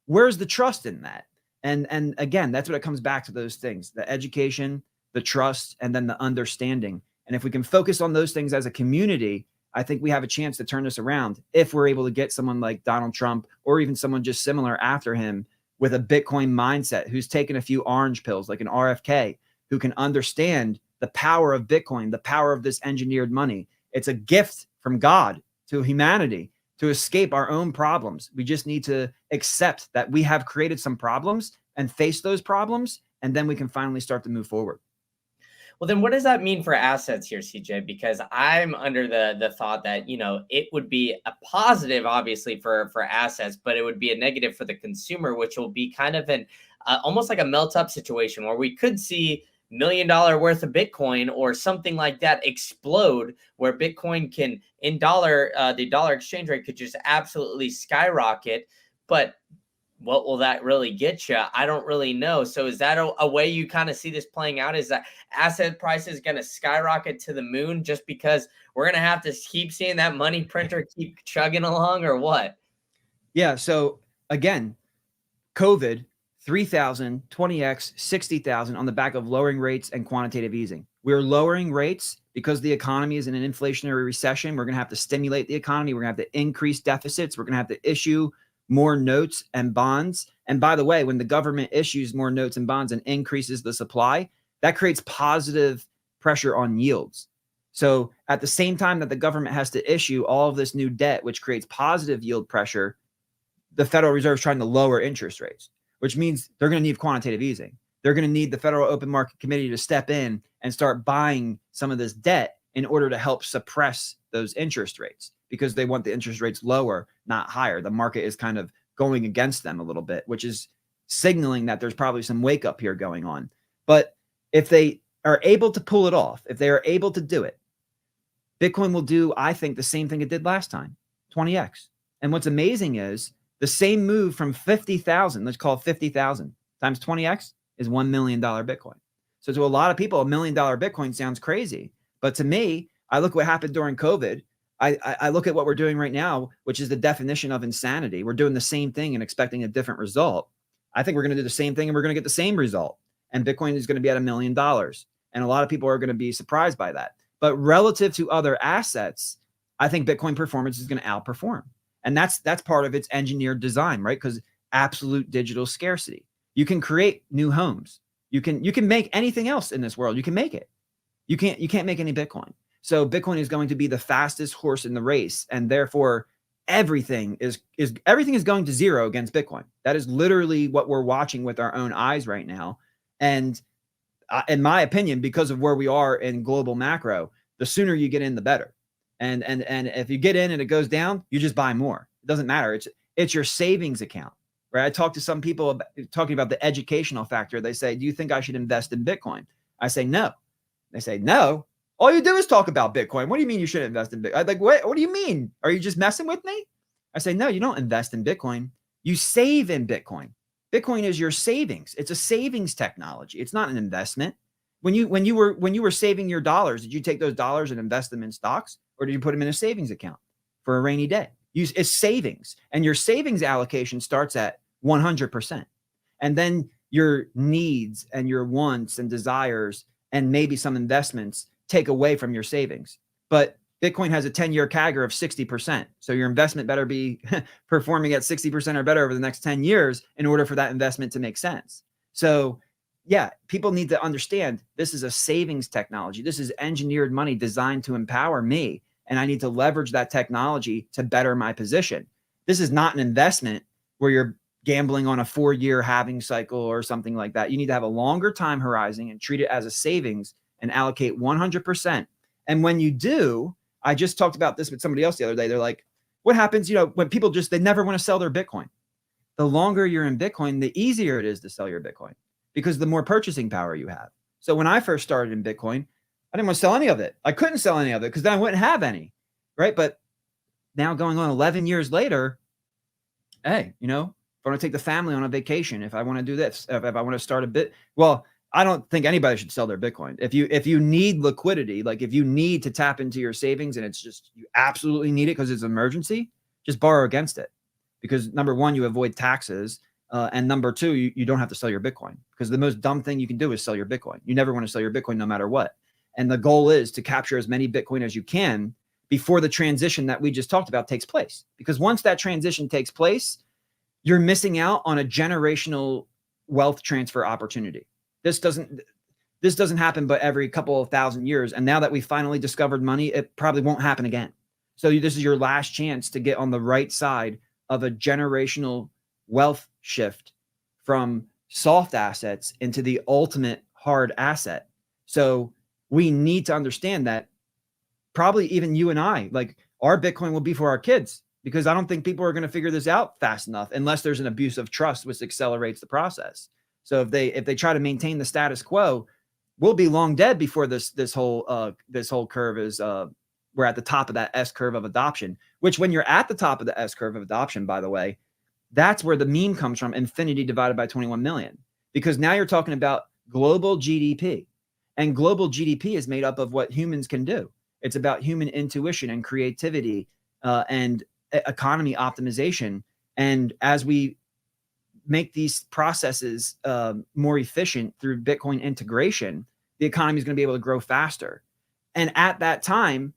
where's the trust in that? And again, that's what it comes back to, those things: the education, the trust, and then the understanding. And if we can focus on those things as a community, I think we have a chance to turn this around if we're able to get someone like Donald Trump, or even someone just similar after him, with a Bitcoin mindset, who's taken a few orange pills like an RFK, who can understand the power of Bitcoin, the power of this engineered money. It's a gift from God to humanity to escape our own problems. We just need to accept that we have created some problems and face those problems, and then we can finally start to move forward. Well, then what does that mean for assets here, CJ? Because I'm under the thought that, it would be a positive, obviously, for assets, but it would be a negative for the consumer, which will be kind of an almost like a melt up situation where we could see $1 million worth of Bitcoin or something like that explode, where Bitcoin can, in the dollar exchange rate could just absolutely skyrocket. But what will that really get you? I don't really know. So is that a way you kind of see this playing out? Is that asset prices going to skyrocket to the moon just because we're going to have to keep seeing that money printer keep chugging along, or what? Yeah. So again, COVID, 3,000, 20x, 60,000 on the back of lowering rates and quantitative easing. We're lowering rates because the economy is in an inflationary recession. We're going to have to stimulate the economy. We're going to have to increase deficits. We're going to have to issue more notes and bonds. And by the way, when the government issues more notes and bonds and increases the supply, that creates positive pressure on yields. So at the same time that the government has to issue all of this new debt, which creates positive yield pressure, the Federal Reserve is trying to lower interest rates, which means they're going to need quantitative easing. They're going to need the Federal Open Market Committee to step in and start buying some of this debt in order to help suppress those interest rates, because they want the interest rates lower, not higher. The market is kind of going against them a little bit, which is signaling that there's probably some wake up here going on. But if they are able to pull it off, if they are able to do it, Bitcoin will do, I think, the same thing it did last time, 20x. And what's amazing is the same move from 50,000, let's call it 50,000 times 20x is $1 million Bitcoin. So to a lot of people, $1 million Bitcoin sounds crazy. But to me, I look what happened during COVID. I look at what we're doing right now, which is the definition of insanity. We're doing the same thing and expecting a different result. I think we're going to do the same thing and we're going to get the same result. And Bitcoin is going to be at $1 million. And a lot of people are going to be surprised by that. But relative to other assets, I think Bitcoin performance is going to outperform. And that's part of its engineered design, right? Because absolute digital scarcity. You can create new homes. You can make anything else in this world. You can make it. You can't make any Bitcoin. So Bitcoin is going to be the fastest horse in the race, and therefore everything is going to zero against Bitcoin. That is literally what we're watching with our own eyes right now. And in my opinion, because of where we are in global macro, the sooner you get in, the better. And if you get in and it goes down, you just buy more. It doesn't matter. It's your savings account, right? I talked to some people talking about the educational factor. They say, "Do you think I should invest in Bitcoin?" I say, "No." They say, "No. All you do is talk about Bitcoin. What do you mean you shouldn't invest in Bitcoin?" I'm like, what do you mean? Are you just messing with me? I say, "No, you don't invest in Bitcoin. You save in Bitcoin. Bitcoin is your savings. It's a savings technology. It's not an investment. When you were saving your dollars, did you take those dollars and invest them in stocks, or did you put them in a savings account for a rainy day? It's savings, and your savings allocation starts at 100%. And then your needs and your wants and desires and maybe some investments take away from your savings. But Bitcoin has a 10-year CAGR of 60%. So your investment better be performing at 60% or better over the next 10 years in order for that investment to make sense. So yeah, people need to understand this is a savings technology. This is engineered money designed to empower me, and I need to leverage that technology to better my position. This is not an investment where you're gambling on a 4-year halving cycle or something like that. You need to have a longer time horizon and treat it as a savings and allocate 100%. And when you do, I just talked about this with somebody else the other day. They're like, what happens, when people they never want to sell their Bitcoin. The longer you're in Bitcoin, the easier it is to sell your Bitcoin because the more purchasing power you have. So when I first started in Bitcoin, I didn't want to sell any of it. I couldn't sell any of it because then I wouldn't have any, right? But now going on 11 years later, hey, if I want to take the family on a vacation, if I want to do this, if I want to start a bit, well, I don't think anybody should sell their Bitcoin. If you need liquidity, like if you need to tap into your savings and it's just, you absolutely need it because it's an emergency, just borrow against it. Because number one, you avoid taxes. And number two, you don't have to sell your Bitcoin, because the most dumb thing you can do is sell your Bitcoin. You never want to sell your Bitcoin no matter what. And the goal is to capture as many Bitcoin as you can before the transition that we just talked about takes place. Because once that transition takes place, you're missing out on a generational wealth transfer opportunity. This doesn't happen but every couple of thousand years. And now that we finally discovered money, it probably won't happen again. So this is your last chance to get on the right side of a generational wealth shift from soft assets into the ultimate hard asset. So we need to understand that probably even you and I, like, our Bitcoin will be for our kids, because I don't think people are going to figure this out fast enough unless there's an abuse of trust, which accelerates the process. So if they try to maintain the status quo, we'll be long dead before this whole curve is we're at the top of that S curve of adoption, which when you're at the top of the S curve of adoption, by the way, that's where the meme comes from, infinity divided by 21 million, because now you're talking about global GDP, and global GDP is made up of what humans can do. It's about human intuition and creativity and economy optimization. And as we make these processes more efficient through Bitcoin integration, the economy is going to be able to grow faster. And at that time,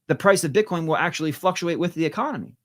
the price of Bitcoin will actually fluctuate with the economy,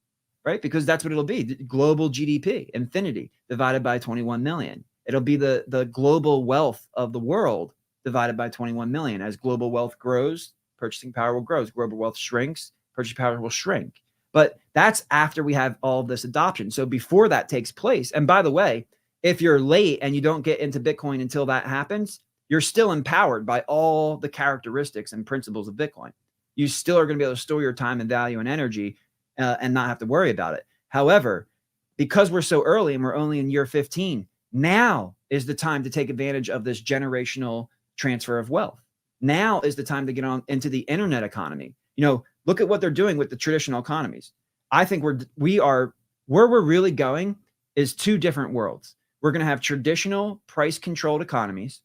right? Because that's what it'll be. Global GDP, infinity divided by 21 million. It'll be the global wealth of the world divided by 21 million. As global wealth grows, purchasing power will grow. As global wealth shrinks, purchasing power will shrink. But that's after we have all this adoption. So before that takes place, and by the way, if you're late and you don't get into Bitcoin until that happens, you're still empowered by all the characteristics and principles of Bitcoin. You still are going to be able to store your time and value and energy and not have to worry about it. However, because we're so early and we're only in year 15, now is the time to take advantage of this generational transfer of wealth. Now is the time to get on into the internet economy. Look at what they're doing with the traditional economies. I think where we're really going is two different worlds. We're going to have traditional price controlled economies,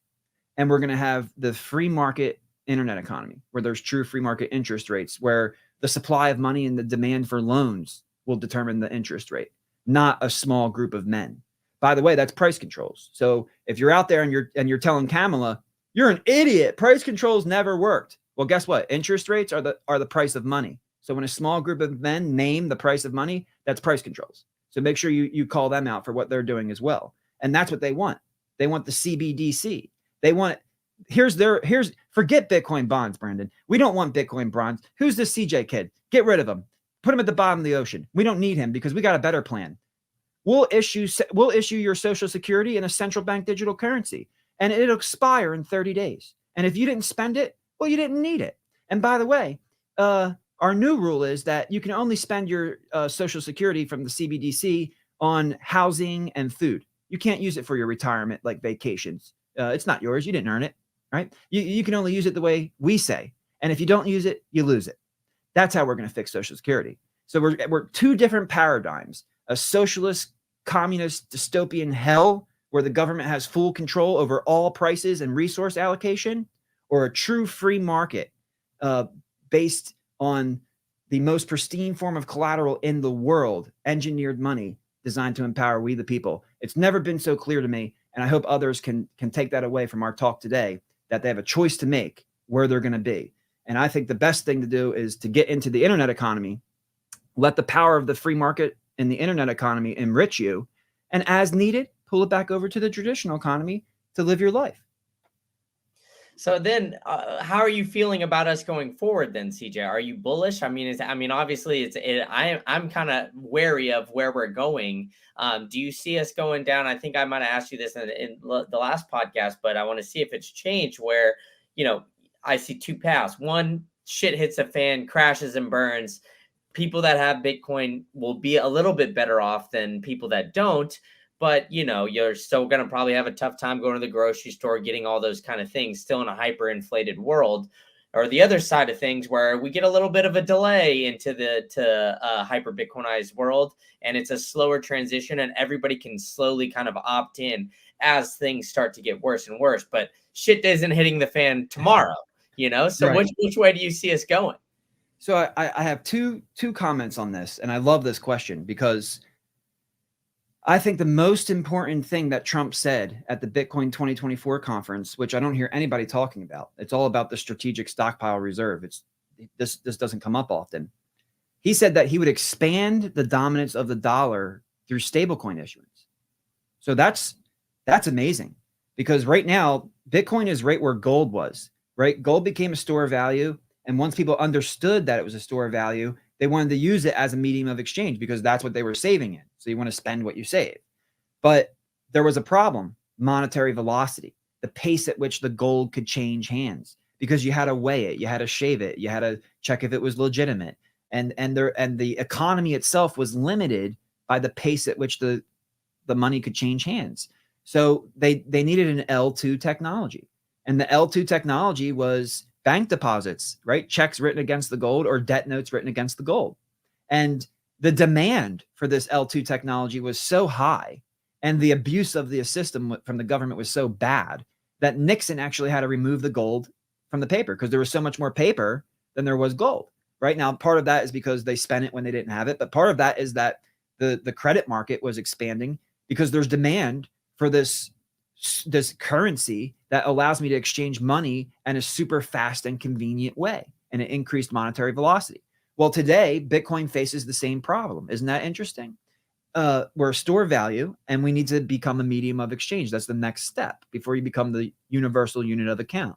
and we're going to have the free market internet economy, where there's true free market interest rates, where the supply of money and the demand for loans will determine the interest rate, not a small group of men. By the way, that's price controls. So if you're out there and you're telling Kamala, you're an idiot, price controls never worked. Well, guess what? Interest rates are the price of money. So when a small group of men name the price of money, that's price controls. So make sure you call them out for what they're doing as well. And that's what they want. They want the CBDC. They want forget Bitcoin bonds, Brandon. We don't want Bitcoin bonds. Who's this CJ kid? Get rid of him. Put him at the bottom of the ocean. We don't need him because we got a better plan. We'll issue your Social Security in a central bank digital currency, and it'll expire in 30 days. And if you didn't spend it, well, you didn't need it. And by the way, our new rule is that you can only spend your Social Security from the CBDC on housing and food. You can't use it for your retirement, like vacations. It's not yours. You didn't earn it, right? You can only use it the way we say. And if you don't use it, you lose it. That's how we're going to fix Social Security. So we're two different paradigms: a socialist, communist, dystopian hell where the government has full control over all prices and resource allocation, or a true free market based on the most pristine form of collateral in the world, engineered money designed to empower we the people. It's never been so clear to me, and I hope others can take that away from our talk today, that they have a choice to make where they're going to be. And I think the best thing to do is to get into the internet economy, let the power of the free market in the internet economy enrich you, and as needed, pull it back over to the traditional economy to live your life. So then, how are you feeling about us going forward then, CJ? Are you bullish? Obviously, I'm kind of wary of where we're going. Do you see us going down? I think I might have asked you this in the last podcast, but I want to see if it's changed where, I see two paths. One, shit hits a fan, crashes and burns. People that have Bitcoin will be a little bit better off than people that don't. But, you're still going to probably have a tough time going to the grocery store, getting all those kind of things, still in a hyperinflated world. or the other side of things where we get a little bit of a delay into the hyper Bitcoinized world, and it's a slower transition, and everybody can slowly kind of opt in as things start to get worse and worse. But shit isn't hitting the fan tomorrow, you know? So Right. which way do you see us going? So I have two comments on this, and I love this question because I think the most important thing that Trump said at the Bitcoin 2024 conference, which I don't hear anybody talking about, it's all about the strategic stockpile reserve. This doesn't come up often. He said that he would expand the dominance of the dollar through stablecoin issuance. So that's amazing, because right now Bitcoin is right where gold was, right? Gold became a store of value, and once people understood that it was a store of value, they wanted to use it as a medium of exchange because that's what they were saving in. So you want to spend what you save. But there was a problem: monetary velocity, the pace at which the gold could change hands, because you had to weigh it, you had to shave it, you had to check if it was legitimate. And the economy itself was limited by the pace at which the money could change hands. So they needed an L2 technology. And the L2 technology was bank deposits, right? Checks written against the gold or debt notes written against the gold. And the demand for this L2 technology was so high, and the abuse of the system from the government was so bad, that Nixon actually had to remove the gold from the paper because there was so much more paper than there was gold. Right now, part of that is because they spent it when they didn't have it, but part of that is that the credit market was expanding because there's demand for this currency that allows me to exchange money in a super fast and convenient way, and an increased monetary velocity. Well, today Bitcoin faces the same problem. Isn't that interesting? We're a store of value, and we need to become a medium of exchange. That's the next step before you become the universal unit of account.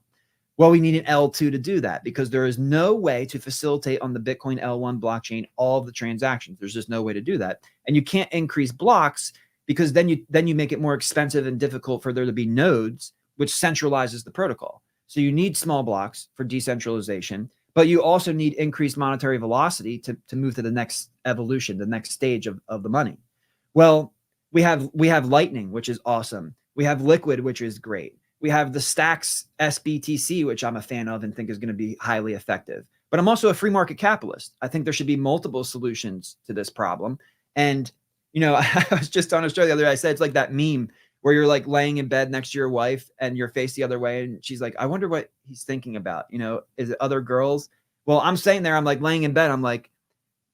Well, we need an L2 to do that, because there is no way to facilitate on the Bitcoin L1 blockchain all of the transactions. There's just no way to do that. And you can't increase blocks, because then you make it more expensive and difficult for there to be nodes, which centralizes the protocol. So you need small blocks for decentralization, but you also need increased monetary velocity to move to the next evolution, the next stage of the money. Well, we have Lightning, which is awesome. We have Liquid, which is great. We have the Stacks SBTC, which I'm a fan of and think is going to be highly effective. But I'm also a free market capitalist. I think there should be multiple solutions to this problem. And, you know, I was just on a show the other day. I said it's like that meme where you're like laying in bed next to your wife and you're faced the other way. And she's like, I wonder what he's thinking about. You know, is it other girls? Well, I'm saying there, I'm like laying in bed. I'm like,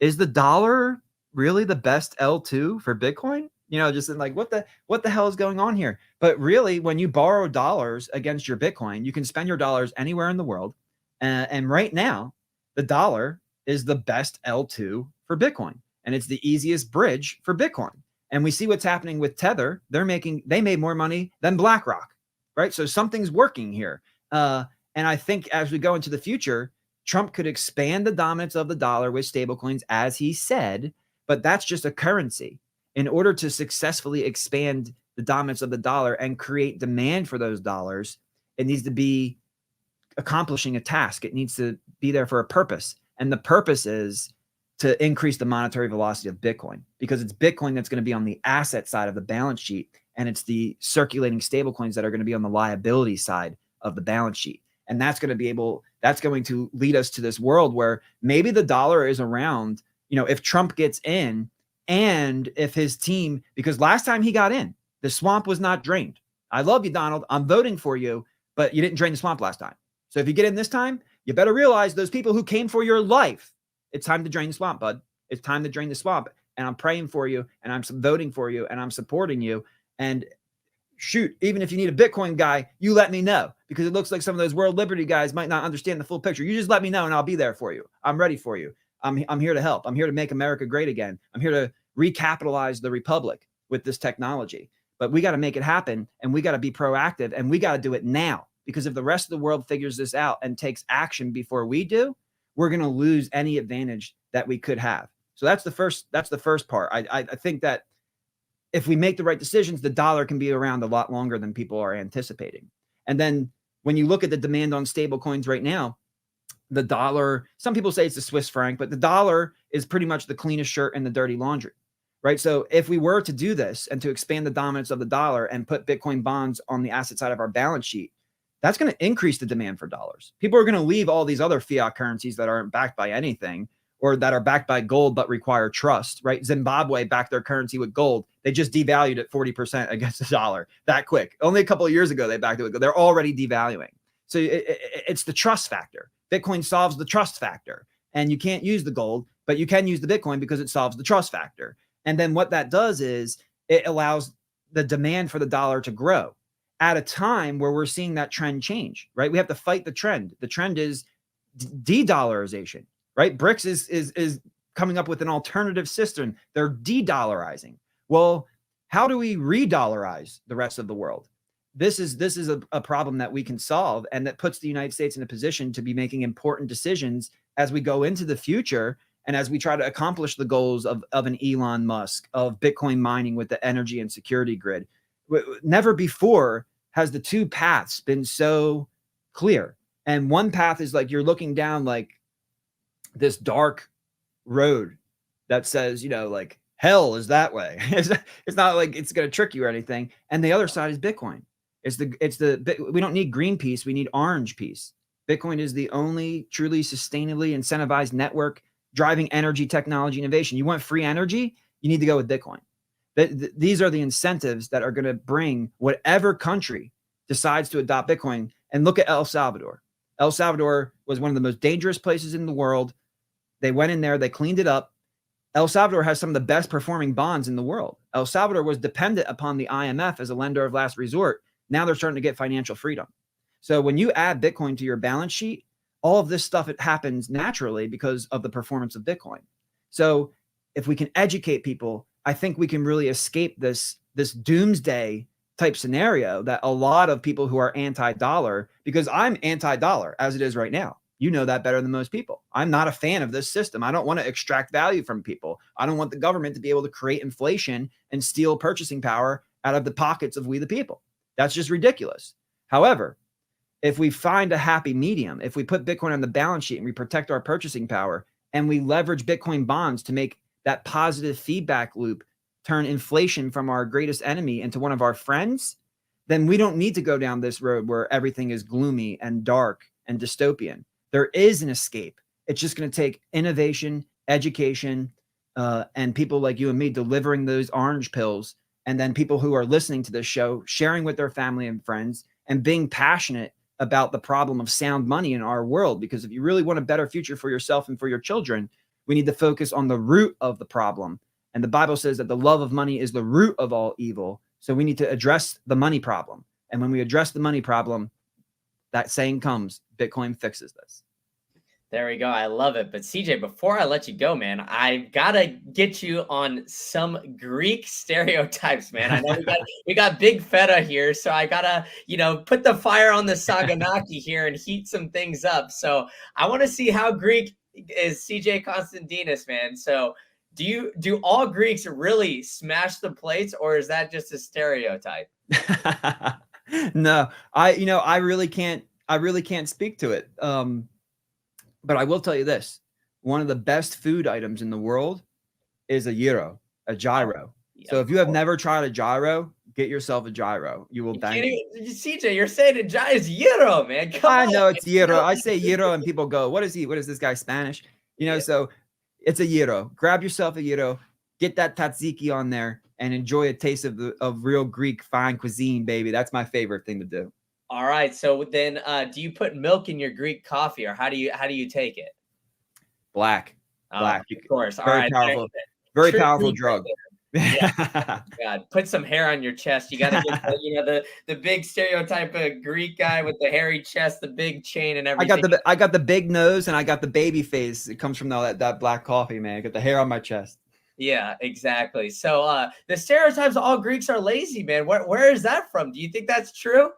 is the dollar really the best L2 for Bitcoin? You know, just like, what the hell is going on here? But really, when you borrow dollars against your Bitcoin, you can spend your dollars anywhere in the world. And right now, the dollar is the best L2 for Bitcoin, and it's the easiest bridge for Bitcoin. And we see what's happening with Tether. They made more money than BlackRock, right? So something's working here. And I think as we go into the future, Trump could expand the dominance of the dollar with stablecoins, as he said, but that's just a currency. In order to successfully expand the dominance of the dollar and create demand for those dollars, it needs to be accomplishing a task. It needs to be there for a purpose. And the purpose is to increase the monetary velocity of Bitcoin, because it's Bitcoin that's going to be on the asset side of the balance sheet, and it's the circulating stablecoins that are going to be on the liability side of the balance sheet. And that's going to lead us to this world where maybe the dollar is around, you know, if Trump gets in, and if his team, because last time he got in, the swamp was not drained. I love you, Donald. I'm voting for you, but you didn't drain the swamp last time. So if you get in this time, you better realize those people who came for your life, it's time to drain the swamp, bud. It's time to drain the swamp. And I'm praying for you, and I'm voting for you, and I'm supporting you. And shoot, even if you need a Bitcoin guy, you let me know, because it looks like some of those World Liberty guys might not understand the full picture. You just let me know, and I'll be there for you. I'm ready for you. I'm here to help. I'm here to make America great again. I'm here to recapitalize the republic with this technology. But we got to make it happen, and we got to be proactive, and we got to do it now, because if the rest of the world figures this out and takes action before we do, we're going to lose any advantage that we could have. So that's the first part. I think that if we make the right decisions, the dollar can be around a lot longer than people are anticipating. And then when you look at the demand on stable coins right now, the dollar, some people say it's the Swiss franc, but the dollar is pretty much the cleanest shirt in the dirty laundry, right? So if we were to do this and to expand the dominance of the dollar and put Bitcoin bonds on the asset side of our balance sheet, that's going to increase the demand for dollars. People are going to leave all these other fiat currencies that aren't backed by anything, or that are backed by gold but require trust, right? Zimbabwe backed their currency with gold. They just devalued it 40% against the dollar that quick. Only a couple of years ago, they backed it with gold. They're already devaluing. So it's the trust factor. Bitcoin solves the trust factor. And you can't use the gold, but you can use the Bitcoin because it solves the trust factor. And then what that does is it allows the demand for the dollar to grow at a time where we're seeing that trend change, right? We have to fight the trend. The trend is de-dollarization, right? BRICS is coming up with an alternative system. They're de-dollarizing. Well, how do we re-dollarize the rest of the world? This is a problem that we can solve, and that puts the United States in a position to be making important decisions as we go into the future and as we try to accomplish the goals of an Elon Musk, of Bitcoin mining with the energy and security grid. Never before has the two paths been so clear. And one path is like you're looking down like this dark road that says, like hell is that way. It's not like it's going to trick you or anything. And the other side is Bitcoin. We don't need green peace. We need orange peace. Bitcoin is the only truly sustainably incentivized network driving energy technology innovation. You want free energy? You need to go with Bitcoin. These are the incentives that are going to bring whatever country decides to adopt Bitcoin. And look at El Salvador. El Salvador was one of the most dangerous places in the world. They went in there, they cleaned it up. El Salvador has some of the best performing bonds in the world. El Salvador was dependent upon the IMF as a lender of last resort. Now they're starting to get financial freedom. So when you add Bitcoin to your balance sheet, all of this stuff, it happens naturally because of the performance of Bitcoin. So if we can educate people, I think we can really escape this doomsday type scenario that a lot of people who are anti-dollar, because I'm anti-dollar as it is right now. You know that better than most people. I'm not a fan of this system. I don't want to extract value from people. I don't want the government to be able to create inflation and steal purchasing power out of the pockets of we the people. That's just ridiculous. However, if we find a happy medium, if we put Bitcoin on the balance sheet and we protect our purchasing power and we leverage Bitcoin bonds to make that positive feedback loop turn inflation from our greatest enemy into one of our friends, then we don't need to go down this road where everything is gloomy and dark and dystopian. There is an escape. It's just going to take innovation, education, and people like you and me delivering those orange pills, and then people who are listening to this show, sharing with their family and friends, and being passionate about the problem of sound money in our world. Because if you really want a better future for yourself and for your children, we need to focus on the root of the problem. And the Bible says that the love of money is the root of all evil. So we need to address the money problem. And when we address the money problem, that saying comes, Bitcoin fixes this. There we go. I love it. But CJ, before I let you go, man, I've got to get you on some Greek stereotypes, man. I know we got Big Feta here, so I got to, put the fire on the Saganaki here and heat some things up. So I want to see how Greek is CJ Constantinos, man. So do all Greeks really smash the plates, or is that just a stereotype? No, I really can't speak to it. But I will tell you this, one of the best food items in the world is a gyro. Yeah, so if you have never tried a gyro, get yourself a gyro. You will bang. CJ, you're saying it is gyro, man. Come on. I know it's gyro. I say gyro and people go, what is he? What is this guy, Spanish? So it's a gyro. Grab yourself a gyro, get that tzatziki on there, and enjoy a taste of real Greek fine cuisine, baby. That's my favorite thing to do. All right. So then do you put milk in your Greek coffee, or how do you take it? Black. Of course. Very powerful. Very powerful drug. Yeah. God, put some hair on your chest. You got to get the big stereotype of Greek guy with the hairy chest, the big chain, and everything. I got the big nose and I got the baby face. It comes from that black coffee, man. I got the hair on my chest. Yeah, exactly. So the stereotypes all Greeks are lazy, man. Where is that from? Do you think that's true?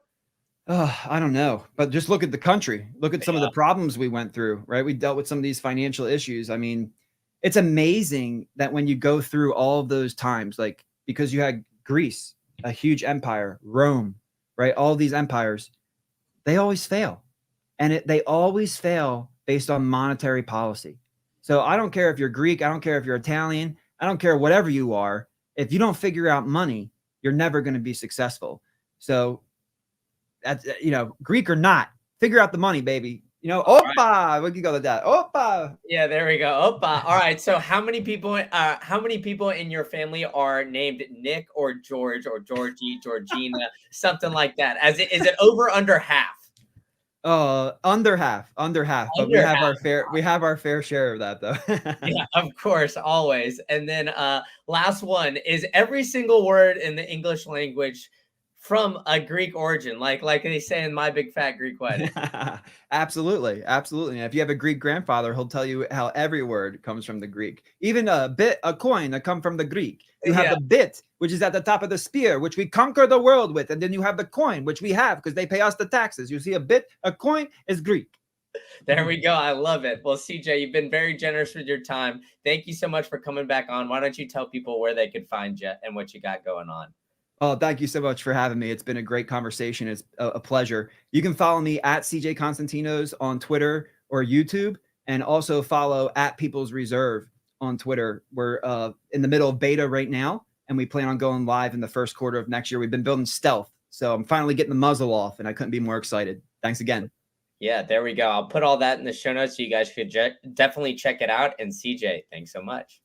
I don't know, but just look at the country. Look at some of the problems we went through, right? We dealt with some of these financial issues. I mean, it's amazing that when you go through all of those times, like because you had Greece, a huge empire, Rome, right? All these empires, they always fail. And they always fail based on monetary policy. So I don't care if you're Greek. I don't care if you're Italian. I don't care whatever you are. If you don't figure out money, you're never going to be successful. So That's Greek or not, figure out the money, baby. All right. Opa, we can go with that. Opa. Yeah, there we go. Opa. All right. So how many people in your family are named Nick or George or Georgie, Georgina, something like that? Is it over under half? Under half, but Under half. we have our fair share of that though. Yeah, of course, always. And then last one, is every single word in the English language from a Greek origin, like they say in My Big Fat Greek Wedding? Absolutely, absolutely. And if you have a Greek grandfather, he'll tell you how every word comes from the Greek. Even a coin that come from the Greek. You have Yeah, the bit, which is at the top of the spear, which we conquer the world with, and then you have the coin, which we have because they pay us the taxes. You see a bit, a coin is Greek. there we go. I love it. Well, CJ, you've been very generous with your time. Thank you so much for coming back on. Why don't you tell people where they could find you and what you got going on? Oh, thank you so much for having me. It's been a great conversation. It's a pleasure. You can follow me at CJ Constantinos on Twitter or YouTube, and also follow at People's Reserve on Twitter. We're in the middle of beta right now, and we plan on going live in the first quarter of next year. We've been building stealth, so I'm finally getting the muzzle off, and I couldn't be more excited. Thanks again. Yeah, there we go. I'll put all that in the show notes so you guys could definitely check it out. And CJ, thanks so much.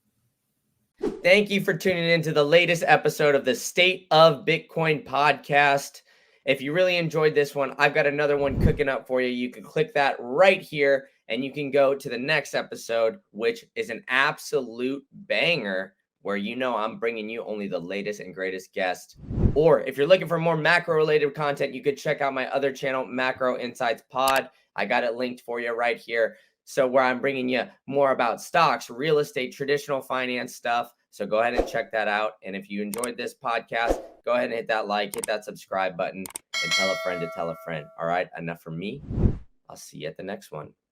Thank you for tuning in to the latest episode of the State of Bitcoin podcast. If you really enjoyed this one, I've got another one cooking up for you. You can click that right here and you can go to the next episode, which is an absolute banger where I'm bringing you only the latest and greatest guests. Or if you're looking for more macro related content, you could check out my other channel, Macro Insights Pod. I got it linked for you right here. So where I'm bringing you more about stocks, real estate, traditional finance stuff. So go ahead and check that out. And if you enjoyed this podcast, go ahead and hit that like, hit that subscribe button, and tell a friend to tell a friend. All right, enough from me. I'll see you at the next one.